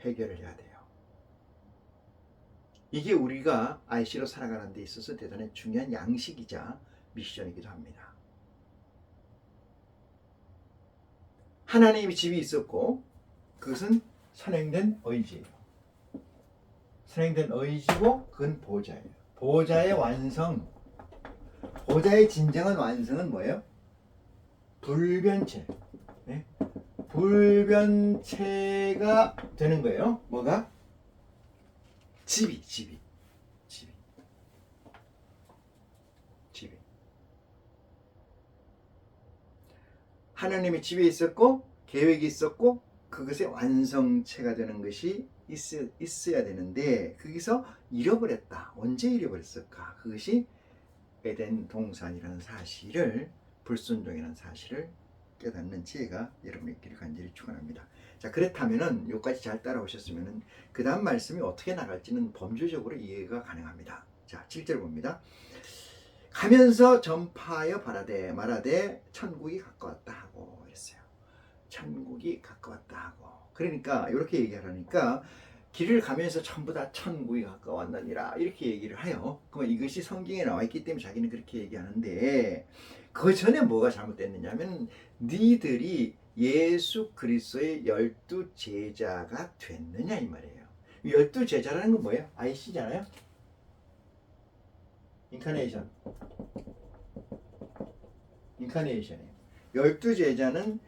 해결을 해야 돼요. 이게 우리가 IC로 살아가는 데 있어서 대단히 중요한 양식이자 미션이기도 합니다. 하나님의 집이 있었고 그것은 선행된 의지예요. 선행된 의지고 그건 보좌예요. 보좌의 완성, 보좌의 진정한 완성은 뭐예요? 불변체. 네? 불변체가 되는 거예요. 뭐가? 집이. 하나님의 집에 있었고 계획이 있었고 그것의 완성체가 되는 것이 있어야 되는데 거기서 잃어버렸다. 언제 잃어버렸을까? 그것이 에덴 동산이라는 사실을, 불순종이라는 사실을 깨닫는 지혜가 여러분의 길을 간절히 축원합니다. 자, 그렇다면은 여기까지 잘 따라오셨으면은 그 다음 말씀이 어떻게 나갈지는 범주적으로 이해가 가능합니다. 자, 7절 봅니다. 가면서 전파하여 말하되 천국이 가까웠다 하고 했어요. 천국이 가까웠다 하고. 그러니까 이렇게 얘기하니까 길을 가면서 전부 다 천국이 가까웠느니라 이렇게 얘기를 해요. 그럼 이것이 성경에 나와 있기 때문에 자기는 그렇게 얘기하는데 그 전에 뭐가 잘못됐느냐면 니들이 예수 그리스도의 12제자가 됐느냐 이 말이에요. 12제자라는 건 뭐예요? IC잖아요. 인카네이션이에요. 12제자는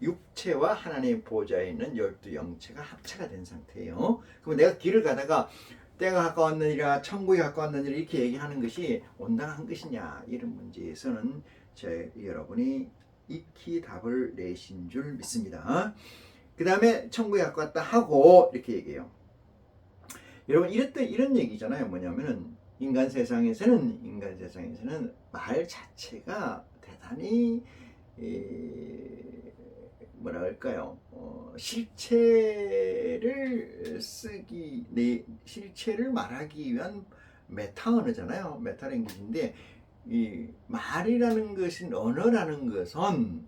육체와 하나님의 보좌에 있는 12영체가 합체가 된 상태예요. 그럼 내가 길을 가다가 때가 가까웠느니라 천국이 가까웠느니라 이렇게 얘기하는 것이 온당한 것이냐 이런 문제에서는 여러분이 익히 답을 내신 줄 믿습니다. 그 다음에 천국이 가까웠다 하고 이렇게 얘기해요. 여러분 이런 얘기잖아요. 뭐냐면은 인간 세상에서는 말 자체가 대단히 뭐라 할까요? 실체를 실체를 말하기 위한 메타 언어잖아요. 메타랭귀지인데 이 말이라는 것은 언어라는 것은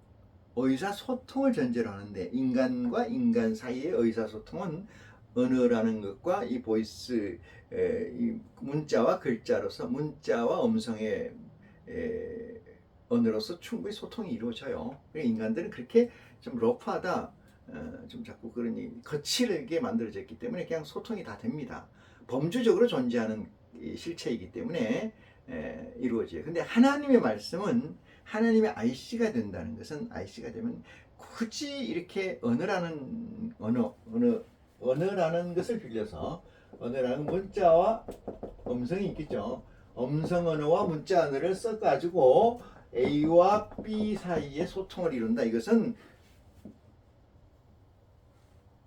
의사소통을 전제로 하는데 인간과 인간 사이의 의사소통은 언어라는 것과 이 보이스 이 문자와 글자로서 문자와 음성의 언어로서 충분히 소통이 이루어져요. 인간들은 그렇게 좀 러프하다, 좀 자꾸 그러니 거칠게 만들어졌기 때문에 그냥 소통이 다 됩니다. 범주적으로 존재하는 실체이기 때문에 이루어져요. 근데 하나님의 말씀은 하나님의 IC가 된다는 것은 IC가 되면 굳이 이렇게 언어라는 것을 빌려서 언어라는 문자와 음성이 있겠죠. 음성 언어와 문자 언어를 써가지고 A와 B 사이에 소통을 이룬다. 이것은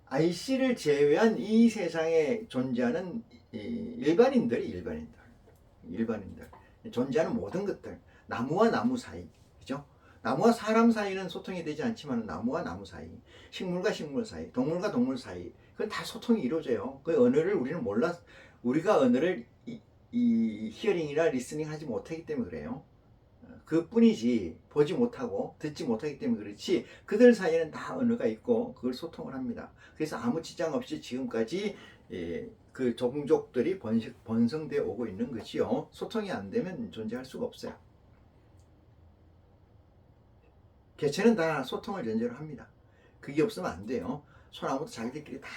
IC를 제외한 이 세상에 존재하는 일반인들 존재하는 모든 것들, 나무와 나무 사이, 그죠? 나무와 사람 사이는 소통이 되지 않지만 나무와 나무 사이, 식물과 식물 사이, 동물과 동물 사이, 그건 다 소통이 이루어져요. 그 언어를 우리는 우리가 언어를 히어링이나 리스닝 하지 못하기 때문에 그래요. 그뿐이지 보지 못하고 듣지 못하기 때문에 그렇지 그들 사이에는 다 언어가 있고 그걸 소통을 합니다. 그래서 아무 지장 없이 지금까지 그 종족들이 번성되어 오고 있는 거지요. 소통이 안 되면 존재할 수가 없어요. 개체는 다 소통을 전제로 합니다. 그게 없으면 안 돼요. 소나무도 자기들끼리 다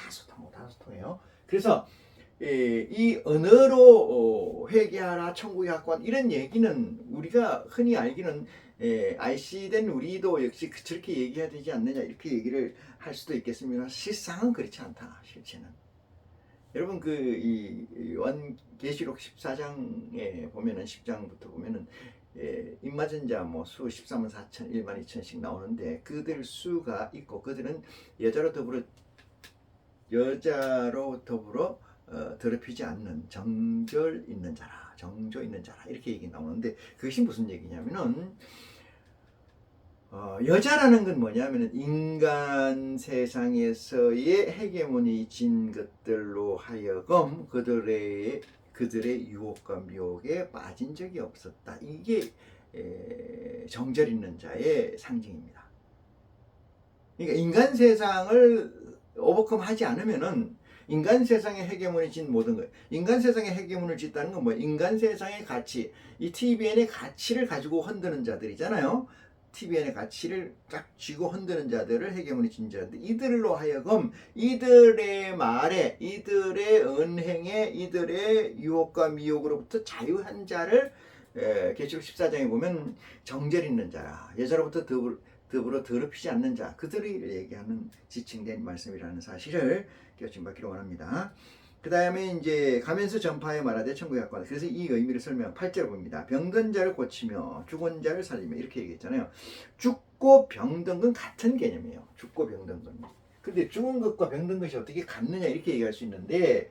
소통해요. 그래서 이 언어로 회개하라 천국에 갖고 왔 이런 얘기는 우리가 흔히 알기는 IC된 우리도 역시 저렇게 얘기해야 되지 않느냐 이렇게 얘기를 할 수도 있겠습니다. 실상은 그렇지 않다. 실체는 여러분 이 계시록 14장에 보면은 10장부터 보면은 입맞은 뭐 수 13만 4천 1만 2천씩 나오는데 그들 수가 있고 그들은 여자로 더불어 더럽히지 않는 정조 있는 자라 이렇게 얘기 나오는데 그것이 무슨 얘기냐면은 여자라는 건 뭐냐면 인간 세상에서의 헤게모니진 것들로 하여금 그들의 유혹과 미혹에 빠진 적이 없었다. 이게 정절 있는 자의 상징입니다. 그러니까 인간 세상을 오버컴하지 않으면은 인간 세상에 헤게몬이 진 모든 것, 인간 세상에 헤게몬을 짓다는 건 뭐 인간 세상의 가치, 이 TVN의 가치를 가지고 흔드는 자들이잖아요. TVN의 가치를 딱 쥐고 흔드는 자들을 헤게몬이 진 자들, 이들로 하여금 이들의 말에, 이들의 언행에, 이들의 유혹과 미혹으로부터 자유한 자를 계시록 14장에 보면 정죄 있는 자라, 여자로부터 더불어 더럽히지 않는 자, 그들을 얘기하는 지칭된 말씀이라는 사실을 깨우침받기를 원합니다. 그 다음에 이제 가면서 전파하여 말하되 천국에 갔거나, 그래서 이 의미를 설명 8절 봅니다. 병든 자를 고치며 죽은 자를 살리며, 이렇게 얘기했잖아요. 죽고 병든 건 같은 개념이에요. 죽고 병든 건. 근데 죽은 것과 병든 것이 어떻게 같느냐, 이렇게 얘기할 수 있는데,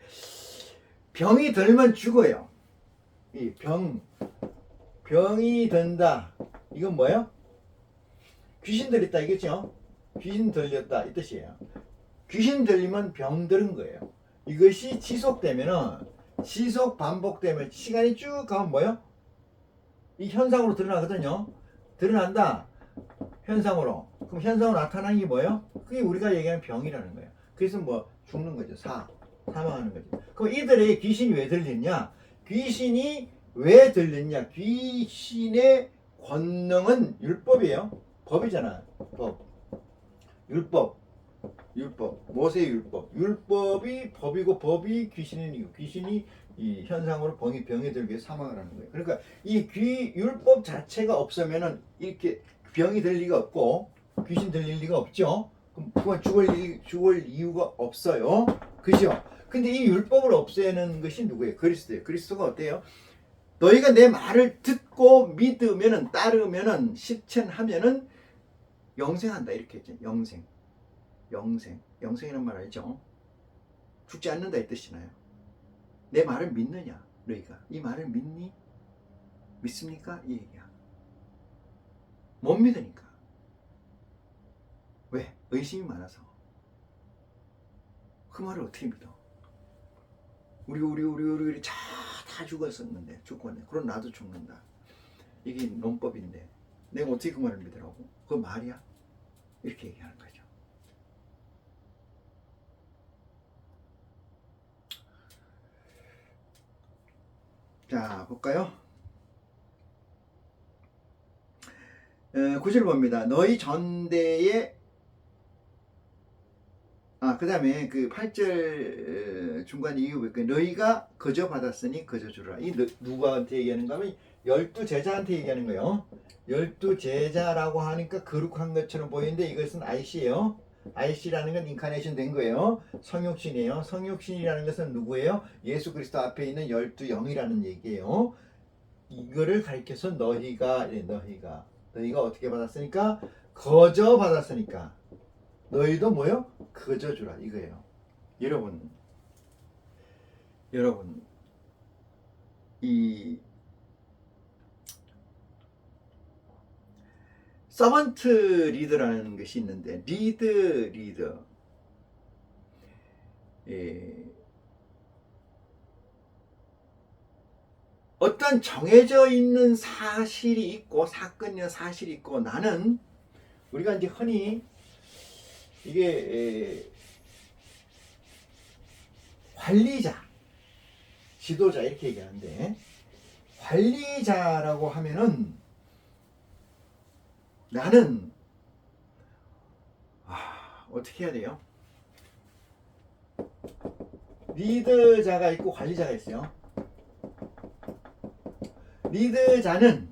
병이 들면 죽어요. 이 병이 든다, 이건 뭐예요? 귀신 들렸다 이겠죠? 귀신 들렸다 이 뜻이에요. 귀신 들리면 병 들은 거예요. 이것이 지속되면은, 지속 반복되면 시간이 쭉 가면 뭐예요? 이 현상으로 드러나거든요. 드러난다. 현상으로. 그럼 현상으로 나타나는 게 뭐예요? 그게 우리가 얘기하는 병이라는 거예요. 그래서 뭐 죽는 거죠. 사망하는 거죠. 그럼 이들의 귀신이 왜 들렸냐? 귀신이 왜 들렸냐? 귀신의 권능은 율법이에요. 법이잖아. 율법, 모세의 율법이 법이고, 법이 귀신인 이유, 귀신이 이 현상으로 병이 들게 사망을 하는 거예요. 그러니까 이 율법 자체가 없으면은 이렇게 병이 들 리가 없고 귀신 들릴 리가 없죠. 그럼 그건 죽을 이유가 없어요. 그죠? 근데 이 율법을 없애는 것이 누구예요? 그리스도예요. 그리스도가 어때요? 너희가 내 말을 듣고 믿으면은, 따르면은, 실천하면은 영생한다, 이렇게 했죠. 영생이라는 말 알죠? 죽지 않는다 이 뜻이나요? 내 말을 믿느냐, 너희가 이 말을 믿니? 믿습니까? 이 얘기야. 못 믿으니까. 왜? 의심이 많아서. 그 말을 어떻게 믿어? 우리 다 죽었었는데, 죽었네. 그럼 나도 죽는다. 이게 논법인데 내가 어떻게 그 말을 믿으라고? 그거 말이야? 이렇게 얘기하는 거죠. 자, 볼까요? 9절 봅니다. 너희 전대에, 그 다음에 그 8절 중간 이유 볼까요? 너희가 거저 받았으니 거저 주라. 이 누구한테 얘기하는가 하면 12제자한테 얘기하는 거예요. 12제자라고 하니까 거룩한 것처럼 보이는데 이것은 IC예요. IC라는 건 인카네이션 된 거예요. 성육신이에요. 성육신이라는 것은 누구예요? 예수 그리스도 앞에 있는 12영이라는 얘기예요. 이거를 가리켜서 너희가 어떻게 받았으니까? 거저 받았으니까 너희도 뭐요? 거저 주라, 이거예요. 여러분 이 서번트 리더라는 것이 있는데, 리더. 어떤 정해져 있는 사실이 있고, 사건이나 사실이 있고, 나는 우리가 이제 흔히 이게 관리자, 지도자 이렇게 얘기하는데, 관리자라고 하면은 나는 어떻게 해야 돼요? 리더자가 있고 관리자가 있어요. 리더자는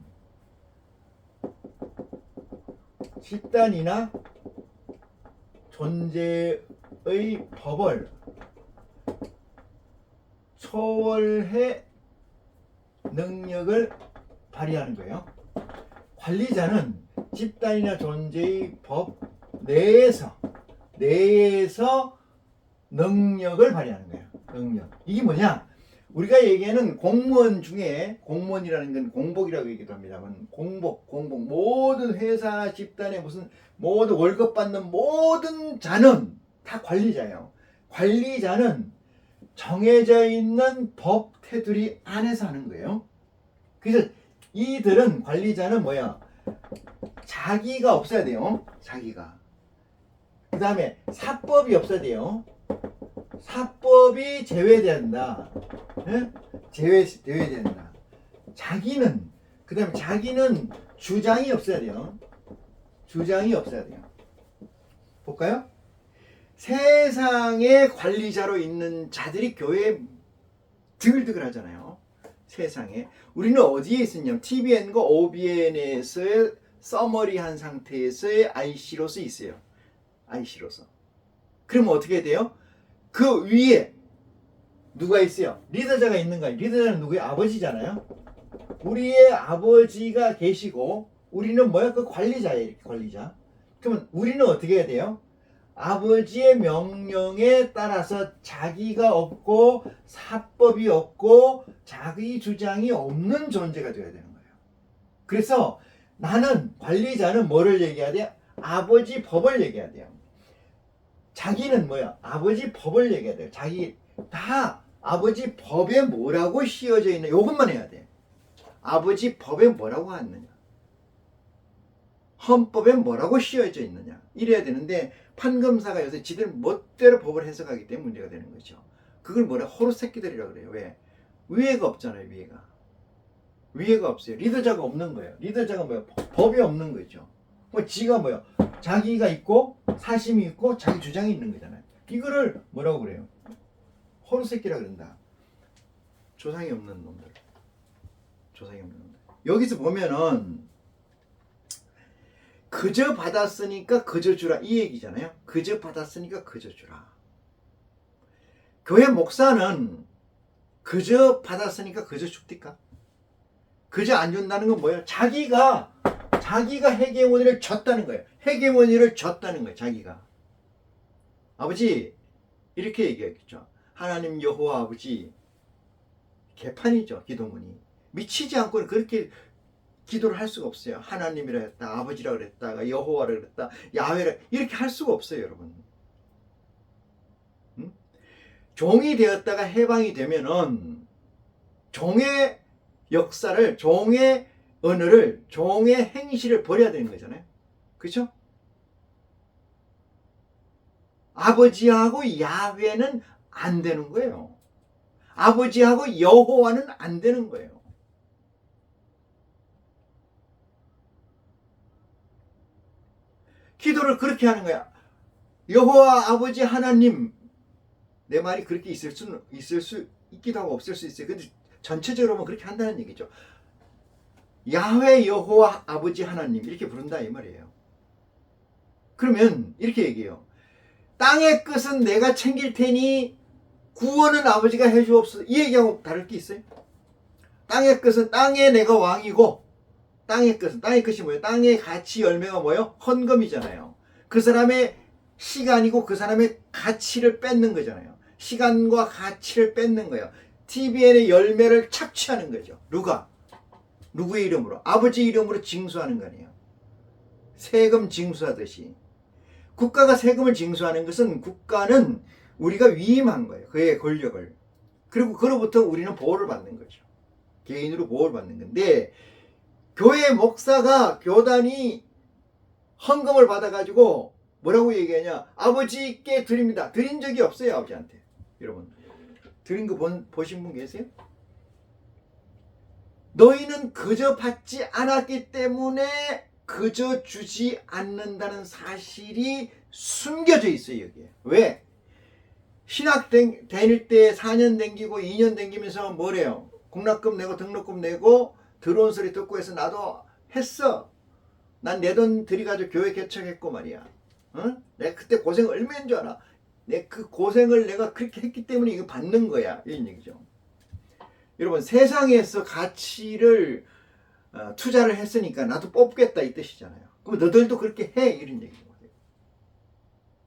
집단이나 존재의 법을 초월해 능력을 발휘하는 거예요. 관리자는 집단이나 존재의 법 내에서 능력을 발휘하는 거예요. 능력. 이게 뭐냐? 우리가 얘기하는 공무원 중에, 공무원이라는 건 공복이라고 얘기도 합니다만, 공복 모든 회사 집단의 무슨 모든 월급 받는 모든 자는 다 관리자예요. 관리자는 정해져 있는 법 테두리 안에서 하는 거예요. 그래서 이들은, 관리자는 뭐야? 자기가 없어야 돼요. 자기가. 그 다음에 사법이 없어야 돼요. 사법이 제외된다. 예? 제외된다. 자기는, 그 다음에 자기는 주장이 없어야 돼요. 주장이 없어야 돼요. 볼까요? 세상의 관리자로 있는 자들이 교회에 드글드글 하잖아요. 세상에. 우리는 어디에 있었냐면 TBN과 OBN에서의 서머리한 상태에서의 IC로서 있어요. IC로서. 그러면 어떻게 돼요? 그 위에 누가 있어요? 리더자가 있는 거예요. 리더자는 누구예요? 아버지잖아요. 우리의 아버지가 계시고 우리는 뭐야? 그 관리자예요. 이렇게 관리자. 그러면 우리는 어떻게 해야 돼요? 아버지의 명령에 따라서 자기가 없고 사법이 없고 자기 주장이 없는 존재가 되어야 되는 거예요. 그래서 나는, 관리자는 뭐를 얘기해야 돼요? 아버지 법을 얘기해야 돼요. 자기는 뭐야? 아버지 법을 얘기해야 돼요. 자기 다 아버지 법에 뭐라고 씌워져 있는, 요것만 해야 돼. 아버지 법에 뭐라고 하느냐, 헌법에 뭐라고 씌워져 있느냐, 이래야 되는데 판검사가 요새 지들 멋대로 법을 해석하기 때문에 문제가 되는 거죠. 그걸 뭐라, 호루 새끼들이라고 그래요. 왜? 위에가 없잖아요. 위에가 없어요. 리더자가 없는 거예요. 리더자가 뭐야? 법이 없는 거죠. 뭐 지가 뭐야? 자기가 있고 사심이 있고 자기 주장이 있는 거잖아요. 이거를 뭐라고 그래요? 호루 새끼라 그런다. 조상이 없는 놈들. 조상이 없는 놈들. 여기서 보면은 그저 받았으니까 그저 주라, 이 얘기잖아요. 그저 받았으니까 그저 주라. 교회 목사는 그저 받았으니까 그저 줍니까? 그저 안 준다는 건 뭐예요? 자기가 헤게모니를 졌다는 거예요. 헤게모니를 졌다는 거예요. 자기가. 아버지, 이렇게 얘기했겠죠. 하나님 여호와 아버지, 개판이죠. 기도문이. 미치지 않고는 그렇게 기도를 할 수가 없어요. 하나님이라 했다, 아버지라 그랬다가 여호와라 그랬다, 야훼라, 이렇게 할 수가 없어요. 여러분. 응? 종이 되었다가 해방이 되면은 종의 역사를, 종의 언어를, 종의 행실을 버려야 되는 거잖아요. 그렇죠? 아버지하고 야훼는 안 되는 거예요. 아버지하고 여호와는 안 되는 거예요. 기도를 그렇게 하는 거야. 여호와 아버지 하나님, 내 말이 그렇게 있을 수 있기도 하고 없을 수 있어요. 근데 전체적으로는 그렇게 한다는 얘기죠. 야훼 여호와 아버지 하나님, 이렇게 부른다 이 말이에요. 그러면 이렇게 얘기해요. 땅의 끝은 내가 챙길 테니 구원은 아버지가 해주옵소서. 이 얘기하고 다를 게 있어요? 땅의 끝은, 땅에 내가 왕이고, 땅의 끝이 뭐예요? 땅의 가치 열매가 뭐예요? 헌금이잖아요. 그 사람의 시간이고 그 사람의 가치를 뺏는 거잖아요. 시간과 가치를 뺏는 거예요. TBN의 열매를 착취하는 거죠. 누구의 이름으로? 아버지 이름으로 징수하는 거 아니에요. 세금 징수하듯이. 국가가 세금을 징수하는 것은, 국가는 우리가 위임한 거예요. 그의 권력을. 그리고 그로부터 우리는 보호를 받는 거죠. 개인으로 보호를 받는 건데, 교회 목사가, 교단이 헌금을 받아가지고 뭐라고 얘기하냐? 아버지께 드립니다. 드린 적이 없어요. 아버지한테. 여러분, 드린 거 보신 분 계세요? 너희는 그저 받지 않았기 때문에 그저 주지 않는다는 사실이 숨겨져 있어요. 여기에. 왜? 신학 다닐 때 4년 댕기고 2년 댕기면서 뭐래요? 공납금 내고 등록금 내고 들어온 소리 듣고 해서 나도 했어. 난 내 돈 들여가지고 교회 개척했고 말이야. 어? 내가 그때 고생 얼마인 줄 알아? 내 그 고생을 내가 그렇게 했기 때문에 이거 받는 거야. 이런 얘기죠. 여러분, 세상에서 가치를 투자를 했으니까 나도 뽑겠다 이 뜻이잖아요. 그럼 너들도 그렇게 해, 이런 얘기죠.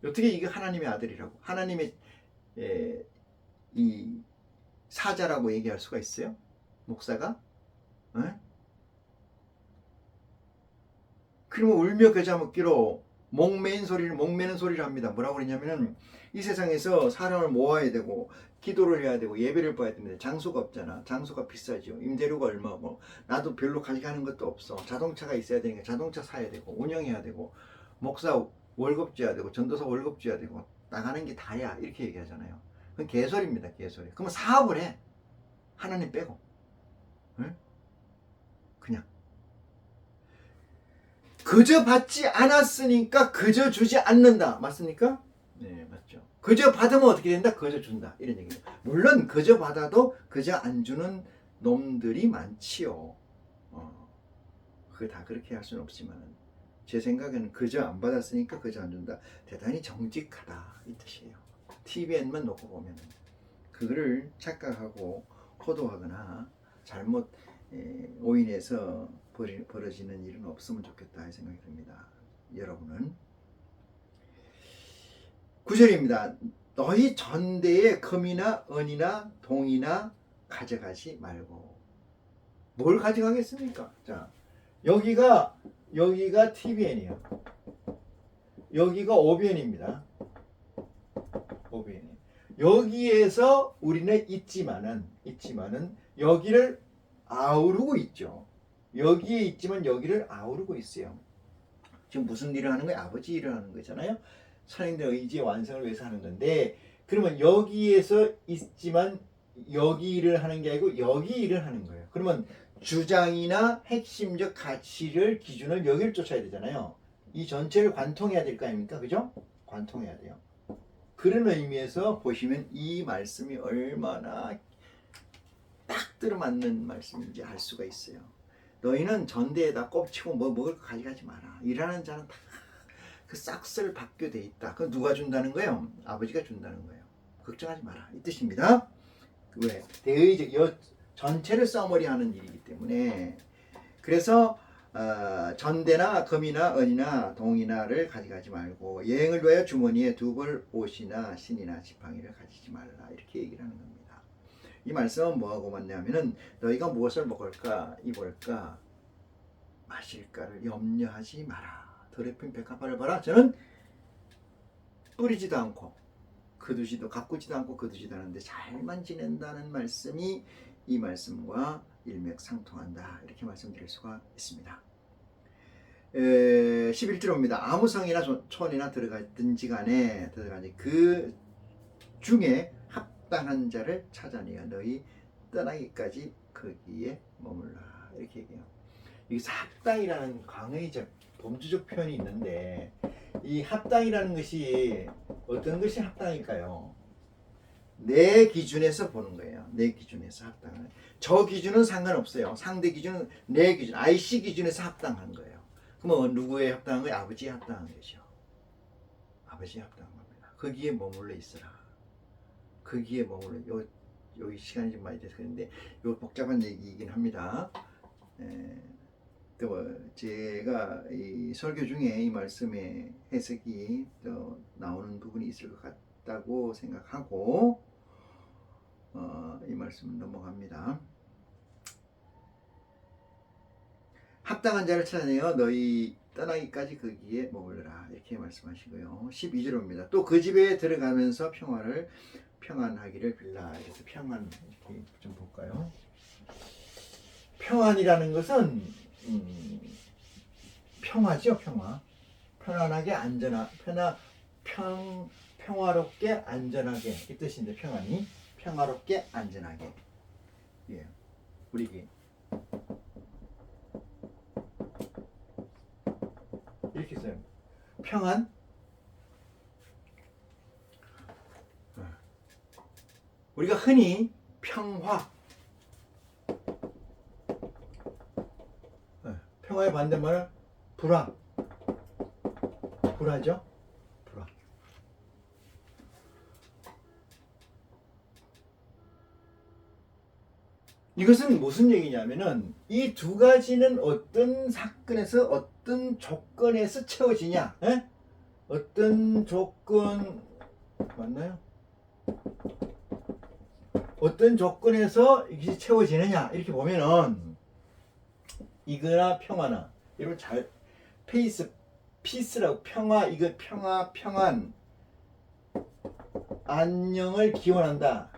어떻게 이게 하나님의 아들이라고, 하나님의 이 사자라고 얘기할 수가 있어요? 목사가? 에? 그러면 울며 겨자 먹기로 목매는 소리를 합니다. 뭐라고 그러냐면은 이 세상에서 사람을 모아야 되고 기도를 해야 되고 예배를 봐야 되는데 장소가 없잖아. 장소가 비싸죠. 임대료가 얼마고 나도 별로 가져가는 것도 없어. 자동차가 있어야 되니까 자동차 사야 되고 운영해야 되고 목사 월급 줘야 되고 전도사 월급 줘야 되고 나가는 게 다야 이렇게 얘기하잖아요. 그건 개소리입니다. 개소리. 그러면 사업을 해. 하나님 빼고. 응? 그냥 그저 받지 않았으니까 그저 주지 않는다. 맞습니까? 네, 맞죠. 그저 받으면 어떻게 된다? 그저 준다. 이런 얘기예요. 물론 그저 받아도 그저 안 주는 놈들이 많지요. 그거 다 그렇게 할 수는 없지만 제 생각에는 그저 안 받았으니까 그저 안 준다. 대단히 정직하다 이 뜻이에요. TVN만 놓고 보면 그거를 착각하고 호도하거나 잘못 오인해서 벌어지는 일은 없으면 좋겠다 이 생각이 듭니다. 여러분은 9절입니다. 너희 전대에 금이나 은이나 동이나 가져가지 말고. 뭘 가져가겠습니까? 자, 여기가 TVN이에요. 여기가 OBN입니다. OBN. 여기에서 우리는 있지만은 여기를 아우르고 있죠. 여기에 있지만 여기를 아우르고 있어요. 지금 무슨 일을 하는 거예요? 아버지 일을 하는 거잖아요. 선생님들 의지의 완성을 위해서 하는 건데, 그러면 여기에서 있지만 여기 일을 하는 게 아니고 여기 일을 하는 거예요. 그러면 주장이나 핵심적 가치를 기준을 여기를 쫓아야 되잖아요. 이 전체를 관통해야 될 거 아닙니까? 그죠? 관통해야 돼요. 그런 의미에서 보시면 이 말씀이 얼마나 딱 들어맞는 말씀인지 알 수가 있어요. 너희는 전대에다 꼽치고 뭐 먹을 거 가져가지 마라. 일하는 자는 다 그 싹쓸 받게 돼 있다. 그건 누가 준다는 거예요? 아버지가 준다는 거예요. 걱정하지 마라. 이 뜻입니다. 왜? 대의적 전체를 써머리하는 일이기 때문에. 그래서 전대나 금이나 은이나 동이나를 가져가지 말고 여행을 위하여 주머니에 두벌 옷이나 신이나 지팡이를 가지지 말라. 이렇게 얘기를 하는 겁니다. 이 말씀은 뭐하고 맞냐면은 너희가 무엇을 먹을까 입을까 마실까를 염려하지 마라. 더럽힌 백합화를 봐라. 저는 뿌리지도 않고 가꾸지도 않고 거두지도 않는데 잘만 지낸다는 말씀이 이 말씀과 일맥상통한다. 이렇게 말씀드릴 수가 있습니다. 11절입니다. 아무 성이나 촌이나 들어가든지 간에 그 중에 합당한 자를 찾아내어 너희 떠나기까지 거기에 머물라. 이렇게 얘기해요. 여기서 합당이라는 광의적 범주적 표현이 있는데 이 합당이라는 것이 어떤 것이 합당일까요? 내 기준에서 보는 거예요. 내 기준에서 합당은. 저 기준은 상관없어요. 상대 기준은 내 기준, IC 기준에서 합당한 거예요. 그러면 누구에 합당한 거예요? 아버지에 합당한 거죠. 아버지에 합당한 겁니다. 거기에 머물러 있어라. 거기에 머물러. 여기 시간이 좀 많이 돼서 그런데 요 복잡한 얘기이긴 합니다. 또 제가 이 설교 중에 이 말씀의 해석이 또 나오는 부분이 있을 것 같다고 생각하고 이 말씀을 넘어갑니다. 합당한 자를 찾아내어 너희 떠나기까지 거기에 머물러라. 이렇게 말씀하시고요. 12절입니다. 또 그 집에 들어가면서 평안하기를 빌라. 그래서 평안 이렇게 좀 볼까요? 평안이라는 것은 평화죠. 편안하게 평화롭게 안전하게 이 뜻인데 평안이 평화롭게 안전하게. 예, 우리 이렇게 써요. 평안. 우리가 흔히 평화. 평화의 반대말은 불화. 불화죠? 불화. 이것은 무슨 얘기냐면은 이 두 가지는 어떤 사건에서 어떤 조건에서 채워지냐? 에? 어떤 조건 맞나요? 어떤 조건에서 이것이 채워지느냐 이렇게 보면은 이거나 평화나 이런 잘 피스라고 평화 이거 평안 안녕을 기원한다.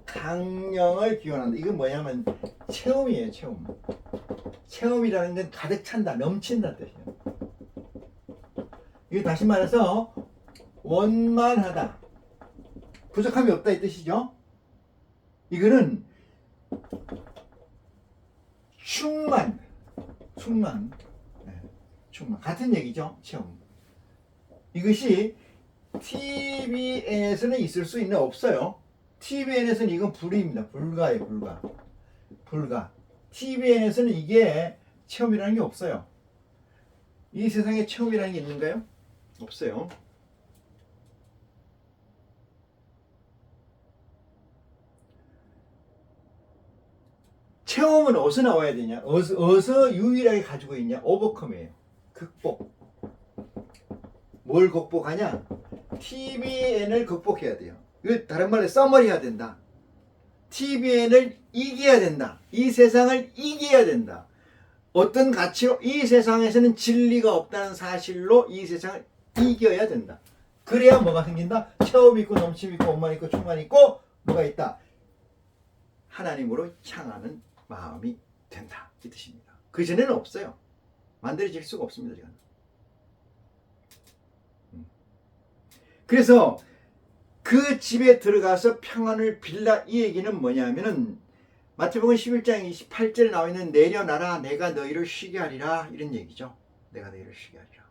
강령을 기원한다. 이건 뭐냐면 체험이에요. 체험이라는 건 가득 찬다, 넘친다 뜻이에요. 이거 다시 말해서 원만하다, 부족함이 없다 이 뜻이죠. 이거는 충만 같은 얘기죠. 체험. 이것이 TBN에서는 있을 수 있는 없어요. TBN에서는 이건 불입니다. 불가예요. 불가. TBN에서는 이게 체험이라는 게 없어요. 이 세상에 체험이라는 게 있는가요? 없어요. 체험은 어디서 나와야 되냐? 어디서 유일하게 가지고 있냐? 오버컴이에요. 극복. 뭘 극복하냐? TBN을 극복해야 돼요. 이거 다른 말로 써머리해야 된다. TBN을 이겨야 된다. 이 세상을 이겨야 된다. 어떤 가치로 이 세상에서는 진리가 없다는 사실로 이 세상을 이겨야 된다. 그래야 뭐가 생긴다? 체험 있고 넘침 있고 원만 있고 충만 있고 뭐가 있다? 하나님으로 향하는 마음이 된다. 이 뜻입니다. 그 전에는 없어요. 만들어질 수가 없습니다. 지금. 그래서 그 집에 들어가서 평안을 빌라 이 얘기는 뭐냐면은 마태복음 11장 28절에 나와 있는 내려놔라 내가 너희를 쉬게 하리라 이런 얘기죠. 내가 너희를 쉬게 하리라.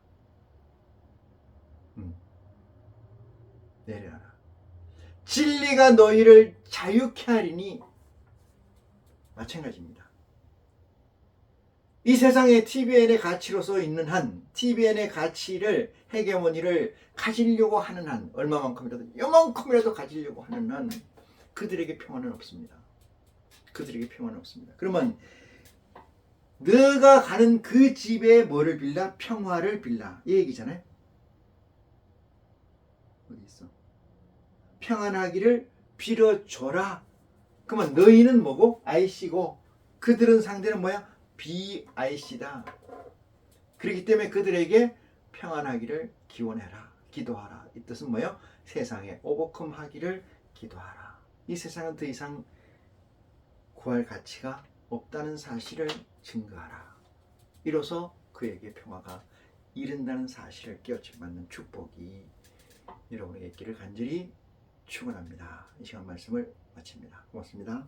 내려놔라. 진리가 너희를 자유케 하리니 마찬가지입니다. 이 세상에 TBN의 가치로서 있는 한, TBN의 가치를 헤게모니를 가지려고 하는 한, 얼마만큼이라도 요만큼이라도 가지려고 하는 한 그들에게 평안은 없습니다. 그들에게 평안은 없습니다. 그러면 너가 가는 그 집에 뭐를 빌라? 평화를 빌라 이 얘기잖아요. 어디 있어? 평안하기를 빌어줘라. 그러면 너희는 뭐고? IC고 그들은 상대는 뭐야? BIC다. 그렇기 때문에 그들에게 평안하기를 기원해라. 기도하라. 이 뜻은 뭐예요? 세상에 오버컴 하기를 기도하라. 이 세상은 더 이상 구할 가치가 없다는 사실을 증거하라. 이로써 그에게 평화가 이른다는 사실을 깨우쳐 받는 축복이 여러분에게 있기를 간절히 축원합니다. 이 시간 말씀을 마칩니다. 고맙습니다.